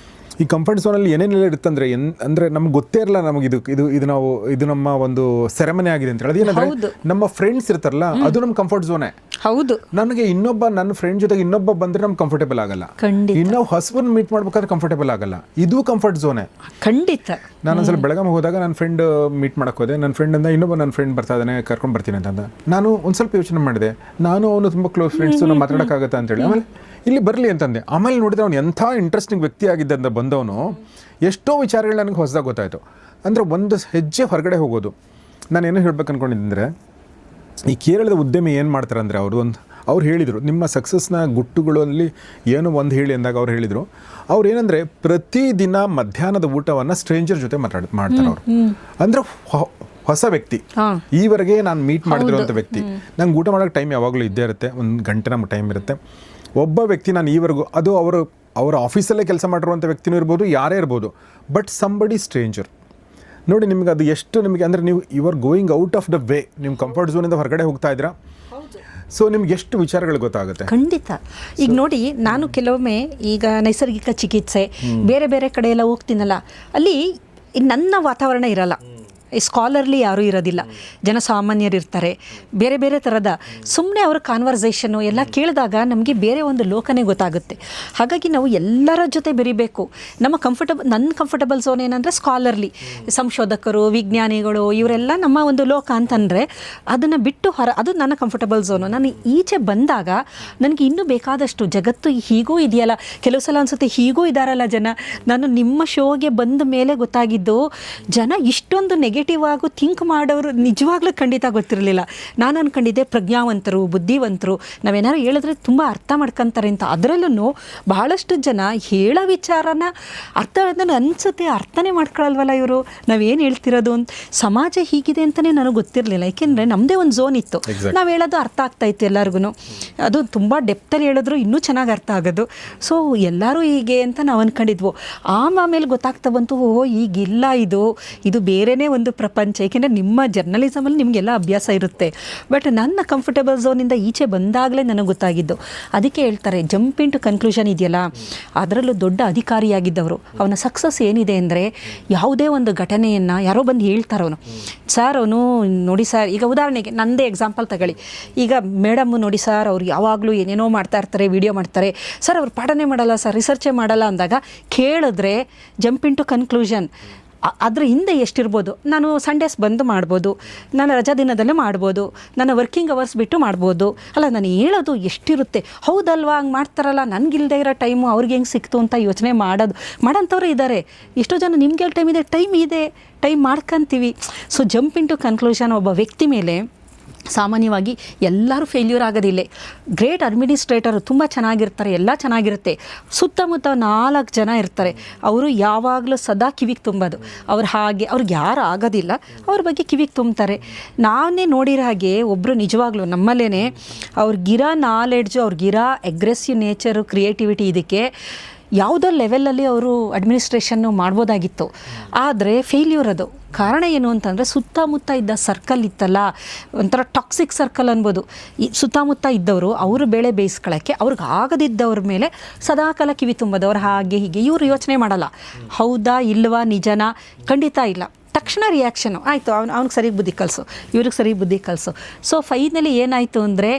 ಈ ಕಂಫರ್ಟ್ ಝೋನಲ್ಲಿ ಏನೇನೆಲ್ಲ ಇರುತ್ತೆ ಅಂದರೆ ನಮ್ಗೆ ಗೊತ್ತೇ ಇರಲ್ಲ, ನಮಗೆ ಇದು ನಮ್ಮ ಒಂದು ಸೆರೆಮನಿ ಆಗಿದೆ ಅಂತ ಹೇಳಿ. ಅದೇನಂದ್ರೆ ನಮ್ಮ ಫ್ರೆಂಡ್ಸ್ ಇರ್ತಾರಲ್ಲ, ಅದು ನಮ್ಮ ಕಂಫರ್ಟ್ ಝೋನೇ. ಹೌದು. ನನಗೆ ನನ್ನ ಫ್ರೆಂಡ್ ಜೊತೆಗೆ ಇನ್ನೊಬ್ಬ ಬಂದರೆ ನಮ್ಗೆ ಕಂಫರ್ಟೇಬಲ್ ಆಗಲ್ಲ. ಇನ್ನೂ ಹೊಸಬನ್ ಮೀಟ್ ಮಾಡ್ಬೇಕಾದ್ರೆ ಕಂಫರ್ಟೇಬಲ್ ಆಗಲ್ಲ. ಇದು ಕಂಫರ್ಟ್ ಝೋನೇ ಖಂಡಿತ. ನಾನೊಂದ್ಸಲ ಬೆಳಗಾವಿ ಹೋದಾಗ ನನ್ನ ಫ್ರೆಂಡ್ ಮೀಟ್ ಮಾಡಕ್ಕೆ ಹೋದೆ. ನನ್ನ ಫ್ರೆಂಡಿಂದ ಇನ್ನೊಬ್ಬ ನನ್ನ ಫ್ರೆಂಡ್ ಬರ್ತಾ ಇದ್ದಾನೆ, ಕರ್ಕೊಂಡು ಬರ್ತೀನಿ ಅಂತಂದ. ನಾನು ಒಂದು ಸ್ವಲ್ಪ ಯೋಚನೆ ಮಾಡಿದೆ, ನಾನು ಅವನು ತುಂಬ ಕ್ಲೋಸ್ ಫ್ರೆಂಡ್ಸು, ನಾವು ಮಾತಾಡೋಕ್ಕಾಗತ್ತಾ ಅಂತೇಳಿ. ಆಮೇಲೆ ಇಲ್ಲಿ ಬರಲಿ ಅಂತಂದೆ. ಆಮೇಲೆ ನೋಡಿದ್ರೆ ಅವ್ನು ಎಂಥ ಇಂಟ್ರೆಸ್ಟಿಂಗ್ ವ್ಯಕ್ತಿ ಆಗಿದ್ದ ಅಂತ ಬಂದವನು, ಎಷ್ಟೋ ವಿಚಾರಗಳು ನನಗೆ ಹೊಸದಾಗಿ ಗೊತ್ತಾಯಿತು. ಅಂದರೆ ಒಂದು ಹೆಜ್ಜೆ ಹೊರಗಡೆ ಹೋಗೋದು. ನಾನೇನು ಹೇಳ್ಬೇಕು ಅಂದ್ಕೊಂಡಿದ್ದಂದರೆ, ಈ ಕೇರಳದ ಉದ್ಯಮಿ ಏನು ಮಾಡ್ತಾರೆ ಅಂದರೆ ಅವ್ರು ಹೇಳಿದರು, ನಿಮ್ಮ ಸಕ್ಸಸ್ನ ಗುಟ್ಟುಗಳಲ್ಲಿ ಏನೋ ಒಂದು ಹೇಳಿ ಅಂದಾಗ ಅವ್ರು ಹೇಳಿದರು, ಅವ್ರು ಏನಂದರೆ ಪ್ರತಿದಿನ ಮಧ್ಯಾಹ್ನದ ಊಟವನ್ನು ಸ್ಟ್ರೇಂಜರ್ ಜೊತೆ ಮಾಡ್ತಾರೆ ಅವರು. ಅಂದರೆ ಹೊಸ ವ್ಯಕ್ತಿ, ಈವರೆಗೆ ನಾನು ಮೀಟ್ ಮಾಡಿದಿರೋಂಥ ವ್ಯಕ್ತಿ, ನಂಗೆ ಊಟ ಮಾಡೋಕ್ಕೆ ಟೈಮ್ ಯಾವಾಗಲೂ ಇದ್ದೇ ಇರುತ್ತೆ, ಒಂದು ಗಂಟೆ ನಮ್ಗೆ ಟೈಮ್ ಇರುತ್ತೆ. ಒಬ್ಬ ವ್ಯಕ್ತಿ ನಾನು ಈವರೆಗೂ, ಅದು ಅವರ ಆಫೀಸಲ್ಲೇ ಕೆಲಸ ಮಾಡಿರುವಂಥ ವ್ಯಕ್ತಿನೂ ಇರ್ಬೋದು, ಯಾರೇ ಇರ್ಬೋದು, ಬಟ್ ಸಂಬಡಿ ಸ್ಟ್ರೇಂಜರ್. ನೋಡಿ ನಿಮ್ಗೆ ಅದು ಎಷ್ಟು ನಿಮಗೆ ಅಂದರೆ ನೀವು you are going out of the way, ನಿಮ್ಮ ಕಂಫರ್ಟ್ ಝೋನಿಂದ ಹೊರಗಡೆ ಹೋಗ್ತಾ ಇದ್ದೀರಾ. ಸೊ ನಿಮ್ಗೆ ಎಷ್ಟು ವಿಚಾರಗಳು ಗೊತ್ತಾಗುತ್ತೆ. ಖಂಡಿತ. ಈಗ ನೋಡಿ, ನಾನು ಕೆಲವೊಮ್ಮೆ ಈಗ ನೈಸರ್ಗಿಕ ಚಿಕಿತ್ಸೆ ಬೇರೆ ಬೇರೆ ಕಡೆ ಎಲ್ಲ ಹೋಗ್ತೀನಲ್ಲ, ಅಲ್ಲಿ ನನ್ನ ವಾತಾವರಣ ಇರಲ್ಲ, ಸ್ಕಾಲರ್ಲಿ ಯಾರೂ ಇರೋದಿಲ್ಲ, ಜನಸಾಮಾನ್ಯರು ಇರ್ತಾರೆ, ಬೇರೆ ಬೇರೆ ಥರದ ಸುಮ್ಮನೆ ಅವರ ಕಾನ್ವರ್ಸೇಷನ್ನು ಎಲ್ಲ ಕೇಳಿದಾಗ ನಮಗೆ ಬೇರೆ ಒಂದು ಲೋಕನೇ ಗೊತ್ತಾಗುತ್ತೆ. ಹಾಗಾಗಿ ನಾವು ಎಲ್ಲರ ಜೊತೆ ಬೆರಿಬೇಕು. ನನ್ನ ಕಂಫರ್ಟಬಲ್ ಝೋನ್ ಏನಂದರೆ ಸ್ಕಾಲರ್ಲಿ, ಸಂಶೋಧಕರು, ವಿಜ್ಞಾನಿಗಳು, ಇವರೆಲ್ಲ ನಮ್ಮ ಒಂದು ಲೋಕ ಅಂತಂದರೆ ಅದನ್ನು ಬಿಟ್ಟು ಅದು ನನ್ನ ಕಂಫರ್ಟಬಲ್ ಝೋನು. ನಾನು ಈಚೆ ಬಂದಾಗ ನನಗೆ ಇನ್ನೂ ಬೇಕಾದಷ್ಟು ಜಗತ್ತು ಹೀಗೂ ಇದೆಯಲ್ಲ, ಕೆಲವು ಸಲ ಅನಿಸುತ್ತೆ ಹೀಗೂ ಇದ್ದಾರಲ್ಲ ಜನ. ನಾನು ನಿಮ್ಮ ಶೋಗೆ ಬಂದ ಮೇಲೆ ಗೊತ್ತಾಗಿದ್ದು, ಜನ ಇಷ್ಟೊಂದು ನೆಗೆಟಿವ್ ಆಗು ಥಿಂಕ್ ಮಾಡೋರು ನಿಜವಾಗ್ಲೂ ಖಂಡಿತ ಗೊತ್ತಿರಲಿಲ್ಲ. ನಾನು ಅಂದ್ಕೊಂಡಿದ್ದೆ ಪ್ರಜ್ಞಾವಂತರು, ಬುದ್ಧಿವಂತರು, ನಾವೇನಾದ್ರು ಹೇಳಿದ್ರೆ ತುಂಬ ಅರ್ಥ ಮಾಡ್ಕೊತಾರೆ ಅಂತ. ಅದರಲ್ಲೂ ಬಹಳಷ್ಟು ಜನ ಹೇಳೋ ವಿಚಾರನ ಅನಿಸುತ್ತೆ ಅರ್ಥನೇ ಮಾಡ್ಕೊಳ್ಳಲ್ವಲ್ಲ ಇವರು, ನಾವೇನು ಹೇಳ್ತಿರೋದು ಅಂತ. ಸಮಾಜ ಹೀಗಿದೆ ಅಂತಲೇ ನನಗೆ ಗೊತ್ತಿರಲಿಲ್ಲ, ಏಕೆಂದರೆ ನಮ್ಮದೇ ಒಂದು ಝೋನ್ ಇತ್ತು, ನಾವು ಹೇಳೋದು ಅರ್ಥ ಆಗ್ತಾಯಿತ್ತು ಎಲ್ಲರಿಗೂ. ಅದು ತುಂಬ ಡೆಪ್ತಲ್ಲಿ ಹೇಳಿದ್ರು ಇನ್ನೂ ಚೆನ್ನಾಗಿ ಅರ್ಥ ಆಗೋದು. ಸೊ ಎಲ್ಲರೂ ಹೀಗೆ ಅಂತ ನಾವು ಅಂದ್ಕೊಂಡಿದ್ವು. ಆಮೇಲೆ ಗೊತ್ತಾಗ್ತಾ ಬಂತು, ಈಗಿಲ್ಲ, ಇದು ಬೇರೆಯೇ ಒಂದು ಪ್ರಪಂಚ. ಏಕೆಂದರೆ ನಿಮ್ಮ ಜರ್ನಲಿಸಮಲ್ಲಿ ನಿಮಗೆಲ್ಲ ಅಭ್ಯಾಸ ಇರುತ್ತೆ, ಬಟ್ ನನ್ನ ಕಂಫರ್ಟಬಲ್ ಝೋನಿಂದ ಈಚೆ ಬಂದಾಗಲೇ ನನಗೆ ಗೊತ್ತಾಗಿದ್ದು. ಅದಕ್ಕೆ ಹೇಳ್ತಾರೆ ಜಂಪ್ ಇನ್ ಟು ಕನ್ಕ್ಲೂಷನ್ ಇದೆಯಲ್ಲ, ಅದರಲ್ಲೂ ದೊಡ್ಡ ಅಧಿಕಾರಿಯಾಗಿದ್ದವರು ಅವನ ಸಕ್ಸಸ್ ಏನಿದೆ ಅಂದರೆ, ಯಾವುದೇ ಒಂದು ಘಟನೆಯನ್ನು ಯಾರೋ ಬಂದು ಹೇಳ್ತಾರೆ, ಅವನು ನೋಡಿ ಸರ್, ಈಗ ಉದಾಹರಣೆಗೆ ನನ್ನದೇ ಎಕ್ಸಾಂಪಲ್ ತಗೊಳ್ಳಿ. ಈಗ ಮೇಡಮ್ಮು ನೋಡಿ ಸರ್, ಅವ್ರು ಯಾವಾಗಲೂ ಏನೇನೋ ಮಾಡ್ತಾ ಇರ್ತಾರೆ, ವಿಡಿಯೋ ಮಾಡ್ತಾರೆ ಸರ್, ಅವ್ರು ಪಾಠನೆ ಮಾಡಲ್ಲ ಸರ್, ರಿಸರ್ಚೇ ಮಾಡಲ್ಲ ಅಂದಾಗ ಕೇಳಿದ್ರೆ ಜಂಪ್ ಇನ್ ಟು ಕನ್ಕ್ಲೂಷನ್. ಅದ್ರ ಹಿಂದೆ ಎಷ್ಟಿರ್ಬೋದು, ನಾನು ಸಂಡೇಸ್ ಬಂದು ಮಾಡ್ಬೋದು, ನಾನು ರಜಾ ದಿನದಲ್ಲೇ ಮಾಡ್ಬೋದು, ನಾನು ವರ್ಕಿಂಗ್ ಅವರ್ಸ್ ಬಿಟ್ಟು ಮಾಡ್ಬೋದು, ಅಲ್ಲ ನಾನು ಹೇಳೋದು ಎಷ್ಟಿರುತ್ತೆ. ಹೌದಲ್ವಾ, ಹಂಗೆ ಮಾಡ್ತಾರಲ್ಲ, ನನಗಿಲ್ಲದೆ ಇರೋ ಟೈಮು ಅವ್ರಿಗೆ ಹೆಂಗೆ ಸಿಕ್ತು ಅಂತ ಯೋಚನೆ ಮಾಡೋಂಥವ್ರು ಇದ್ದಾರೆ. ಎಷ್ಟೋ ಜನ ನಿಮ್ಗೆ ಟೈಮ್ ಇದೆ, ಟೈಮ್ ಮಾಡ್ಕೊತೀವಿ. So jump into conclusion ಒಬ್ಬ ವ್ಯಕ್ತಿ ಮೇಲೆ ಸಾಮಾನ್ಯವಾಗಿ ಎಲ್ಲರೂ ಫೇಲ್ಯೂರ್ ಆಗೋದಿಲ್ಲ. ಗ್ರೇಟ್ ಅಡ್ಮಿನಿಸ್ಟ್ರೇಟರು ತುಂಬ ಚೆನ್ನಾಗಿರ್ತಾರೆ, ಎಲ್ಲ ಚೆನ್ನಾಗಿರುತ್ತೆ, ಸುತ್ತಮುತ್ತ 4 ಜನ ಇರ್ತಾರೆ, ಅವರು ಯಾವಾಗಲೂ ಸದಾ ಕಿವಿಗೆ ತುಂಬೋದು. ಅವ್ರಿಗೆ ಯಾರು ಆಗೋದಿಲ್ಲ, ಅವ್ರ ಬಗ್ಗೆ ಕಿವಿಗೆ ತುಂಬ್ತಾರೆ. ನಾನೇ ನೋಡಿರೋ ಹಾಗೆ ಒಬ್ಬರು ನಿಜವಾಗ್ಲೂ ನಮ್ಮಲ್ಲೇ ಅವ್ರಿಗಿರೋ ನಾಲೆಡ್ಜು, ಅವ್ರಿಗಿರೋ ಅಗ್ರೆಸಿವ್ ನೇಚರು, ಕ್ರಿಯೇಟಿವಿಟಿ, ಇದಕ್ಕೆ ಯಾವುದೋ ಲೆವೆಲಲ್ಲಿ ಅವರು ಅಡ್ಮಿನಿಸ್ಟ್ರೇಷನ್ನು ಮಾಡ್ಬೋದಾಗಿತ್ತು, ಆದರೆ ಫೇಲ್ಯೂರ್. ಅದು ಕಾರಣ ಏನು ಅಂತಂದರೆ ಸುತ್ತಮುತ್ತ ಇದ್ದ ಸರ್ಕಲ್ ಇತ್ತಲ್ಲ, ಒಂಥರ ಟಾಕ್ಸಿಕ್ ಸರ್ಕಲ್ ಅನ್ಬೋದು. ಈ ಸುತ್ತಮುತ್ತ ಇದ್ದವರು ಅವರು ಬೇಳೆ ಬೇಯಿಸ್ಕೊಳ್ಳೋಕ್ಕೆ ಅವ್ರಿಗೆ ಆಗದಿದ್ದವ್ರ ಮೇಲೆ ಸದಾಕಾಲ ಕಿವಿ ತುಂಬೋದು. ಅವ್ರು ಹಾಗೆ ಹೀಗೆ ಇವರು ಯೋಚನೆ ಮಾಡಲ್ಲ, ಹೌದಾ ಇಲ್ವಾ, ನಿಜನಾ, ಖಂಡಿತ ಇಲ್ಲ, ತಕ್ಷಣ ರಿಯಾಕ್ಷನು ಆಯಿತು, ಅವ್ನಿಗೆ ಸರಿಗೆ ಬುದ್ಧಿ ಕಲಿಸು, ಇವ್ರಿಗೆ ಸರಿಗೆ ಬುದ್ಧಿ ಕಲಿಸು. ಸೊ ಫೈನಲಿ ಏನಾಯಿತು ಅಂದರೆ,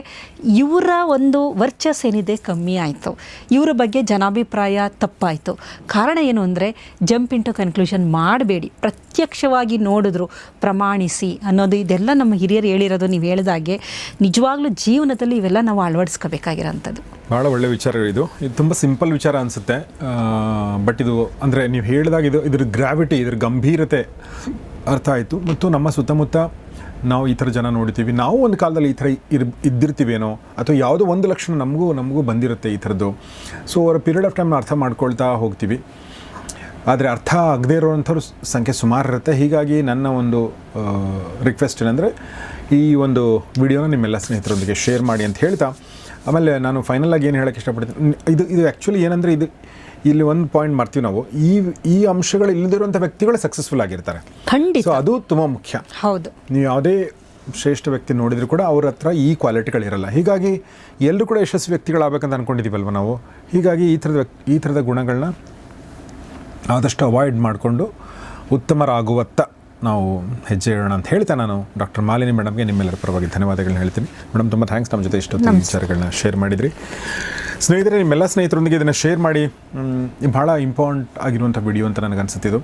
ಇವರ ಒಂದು ವರ್ಚಸ್ ಏನಿದೆ ಕಮ್ಮಿ ಆಯಿತು, ಇವರ ಬಗ್ಗೆ ಜನಾಭಿಪ್ರಾಯ ತಪ್ಪಾಯಿತು. ಕಾರಣ ಏನು ಅಂದರೆ, ಜಂಪ್ ಇನ್ ಟು ಕನ್ಕ್ಲೂಷನ್ ಮಾಡಬೇಡಿ, ಪ್ರತ್ಯಕ್ಷವಾಗಿ ನೋಡಿದ್ರು ಪ್ರಮಾಣಿಸಿ ಅನ್ನೋದು, ಇದೆಲ್ಲ ನಮ್ಮ ಹಿರಿಯರು ಹೇಳಿರೋದು. ನೀವು ಹೇಳಿದಾಗೆ ನಿಜವಾಗ್ಲೂ ಜೀವನದಲ್ಲಿ ಇವೆಲ್ಲ ನಾವು ಅಳವಡಿಸ್ಕೋಬೇಕಾಗಿರೋಂಥದ್ದು. ಭಾಳ ಒಳ್ಳೆ ವಿಚಾರ ಇದು ತುಂಬ ಸಿಂಪಲ್ ವಿಚಾರ ಅನಿಸುತ್ತೆ, ಬಟ್ ಇದು ಅಂದರೆ ನೀವು ಹೇಳಿದಾಗ ಇದ್ರ ಗ್ರಾವಿಟಿ, ಇದ್ರ ಗಂಭೀರತೆ ಅರ್ಥ ಆಯಿತು. ಮತ್ತು ನಮ್ಮ ಸುತ್ತಮುತ್ತ ನಾವು ಈ ಥರ ಜನ ನೋಡ್ತೀವಿ, ನಾವು ಒಂದು ಕಾಲದಲ್ಲಿ ಈ ಥರ ಇದ್ದಿರ್ತೀವೇನೋ, ಅಥವಾ ಯಾವುದೋ ಒಂದು ಲಕ್ಷಣ ನಮಗೂ ಬಂದಿರುತ್ತೆ ಈ ಥರದ್ದು. ಸೊ ಅವರ ಪೀರಿಯಡ್ ಆಫ್ ಟೈಮ್ ಅರ್ಥ ಮಾಡ್ಕೊಳ್ತಾ ಹೋಗ್ತೀವಿ, ಆದರೆ ಅರ್ಥ ಆಗದೇ ಇರೋವಂಥವ್ರು ಸಂಖ್ಯೆ ಸುಮಾರು ಇರುತ್ತೆ. ಹೀಗಾಗಿ ನನ್ನ ಒಂದು ರಿಕ್ವೆಸ್ಟ್ ಏನಂದರೆ, ಈ ಒಂದು ವಿಡಿಯೋನ ನಿಮ್ಮೆಲ್ಲ ಸ್ನೇಹಿತರೊಂದಿಗೆ ಶೇರ್ ಮಾಡಿ ಅಂತ ಹೇಳ್ತಾ, ಆಮೇಲೆ ನಾನು ಫೈನಲಾಗಿ ಏನು ಹೇಳೋಕ್ಕೆ ಇಷ್ಟಪಡ್ತೀನಿ, ಇದು ಆ್ಯಕ್ಚುಲಿ ಏನಂದರೆ, ಇಲ್ಲಿ ಒಂದು ಪಾಯಿಂಟ್ ಮಾಡ್ತೀವಿ ನಾವು, ಈ ಅಂಶಗಳು ಇಲ್ಲದಿರುವಂಥ ವ್ಯಕ್ತಿಗಳು ಸಕ್ಸಸ್ಫುಲ್ ಆಗಿರ್ತಾರೆ. ಖಂಡಿತ. ಸೊ ಅದು ತುಂಬ ಮುಖ್ಯ. ಹೌದು. ನೀವು ಯಾವುದೇ ಶ್ರೇಷ್ಠ ವ್ಯಕ್ತಿ ನೋಡಿದರೂ ಕೂಡ ಅವ್ರ ಹತ್ರ ಈ ಕ್ವಾಲಿಟಿಗಳಿರಲ್ಲ. ಹೀಗಾಗಿ ಎಲ್ಲರೂ ಕೂಡ ಯಶಸ್ವಿ ವ್ಯಕ್ತಿಗಳಾಗಬೇಕಂತ ಅಂದ್ಕೊಂಡಿದ್ದೀವಲ್ವ ನಾವು. ಹೀಗಾಗಿ ಈ ಥರದ ಗುಣಗಳನ್ನ ಆದಷ್ಟು ಅವಾಯ್ಡ್ ಮಾಡಿಕೊಂಡು ಉತ್ತಮರಾಗುವತ್ತ ನಾವು ಹೆಜ್ಜೆ ಇಡೋಣ ಅಂತ ಹೇಳ್ತಾ, ನಾನು ಡಾಕ್ಟರ್ ಮಾಲಿನಿ ಮೇಡಮ್ಗೆ ನಿಮ್ಮೆಲ್ಲರ ಪರವಾಗಿ ಧನ್ಯವಾದಗಳನ್ನ ಹೇಳ್ತೀನಿ. ಮೇಡಮ್ ತುಂಬ ಥ್ಯಾಂಕ್ಸ್, ನಮ್ಮ ಜೊತೆ ಇಷ್ಟೊತ್ತು ವಿಚಾರಗಳನ್ನ ಶೇರ್ ಮಾಡಿದ್ರಿ. ಸ್ನೇಹಿತರೆ, ನಿಮ್ಮೆಲ್ಲ ಸ್ನೇಹಿತರೊಂದಿಗೆ ಇದನ್ನು ಶೇರ್ ಮಾಡಿ. ಭಾಳ ಇಂಪಾರ್ಟೆಂಟ್ ಆಗಿರುವಂಥ ವಿಡಿಯೋ ಅಂತ ನನಗೆ ಅನಿಸುತ್ತಿದ್ದು.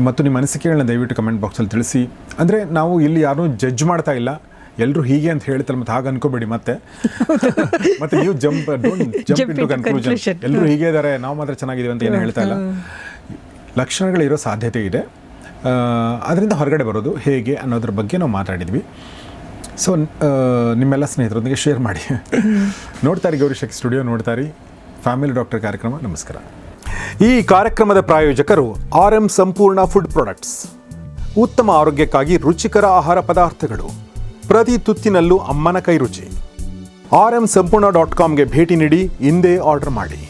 ಮತ್ತು ನಿಮ್ಮ ಅನಿಸಿಕೆಗಳನ್ನ ದಯವಿಟ್ಟು ಕಮೆಂಟ್ ಬಾಕ್ಸಲ್ಲಿ ತಿಳಿಸಿ. ಅಂದರೆ ನಾವು ಇಲ್ಲಿ ಯಾರೂ ಜಡ್ಜ್ ಮಾಡ್ತಾ ಇಲ್ಲ, ಎಲ್ಲರೂ ಹೀಗೆ ಅಂತ ಹೇಳ್ತಾರೆ, ಮತ್ತು ಹಾಗೆ ಅನ್ಕೋಬೇಡಿ. ಮತ್ತೆ ನೀವು ಜಂಪ್ ಇನ್ ಟು ಕನ್ಕ್ಲೂಷನ್, ಎಲ್ಲರೂ ಹೀಗೆ ಇದ್ದಾರೆ, ನಾವು ಮಾತ್ರ ಚೆನ್ನಾಗಿದ್ದೀವಿ ಅಂತ ಏನು ಹೇಳ್ತಾ ಇಲ್ಲ. ಲಕ್ಷಣಗಳಿರೋ ಸಾಧ್ಯತೆ ಇದೆ, ಅದರಿಂದ ಹೊರಗಡೆ ಬರೋದು ಹೇಗೆ ಅನ್ನೋದ್ರ ಬಗ್ಗೆ ನಾವು ಮಾತಾಡಿದ್ವಿ. ಸೊ ನಿಮ್ಮೆಲ್ಲ ಸ್ನೇಹಿತರೊಂದಿಗೆ ಶೇರ್ ಮಾಡಿ. ನೋಡ್ತಾರೆ ಗೌರಿಶಕ್ತಿ ಸ್ಟುಡಿಯೋ, ನೋಡ್ತಾರೆ ಫ್ಯಾಮಿಲಿ ಡಾಕ್ಟರ್ ಕಾರ್ಯಕ್ರಮ. ನಮಸ್ಕಾರ. ಈ ಕಾರ್ಯಕ್ರಮದ ಪ್ರಾಯೋಜಕರು RM ಸಂಪೂರ್ಣ ಫುಡ್ ಪ್ರಾಡಕ್ಟ್ಸ್. ಉತ್ತಮ ಆರೋಗ್ಯಕ್ಕಾಗಿ ರುಚಿಕರ ಆಹಾರ ಪದಾರ್ಥಗಳು, ಪ್ರತಿ ತುತ್ತಿನಲ್ಲೂ ಅಮ್ಮನ ಕೈ ರುಚಿ. RMSampurna.comಗೆ ಭೇಟಿ ನೀಡಿ, ಇಂದೇ ಆರ್ಡರ್ ಮಾಡಿ.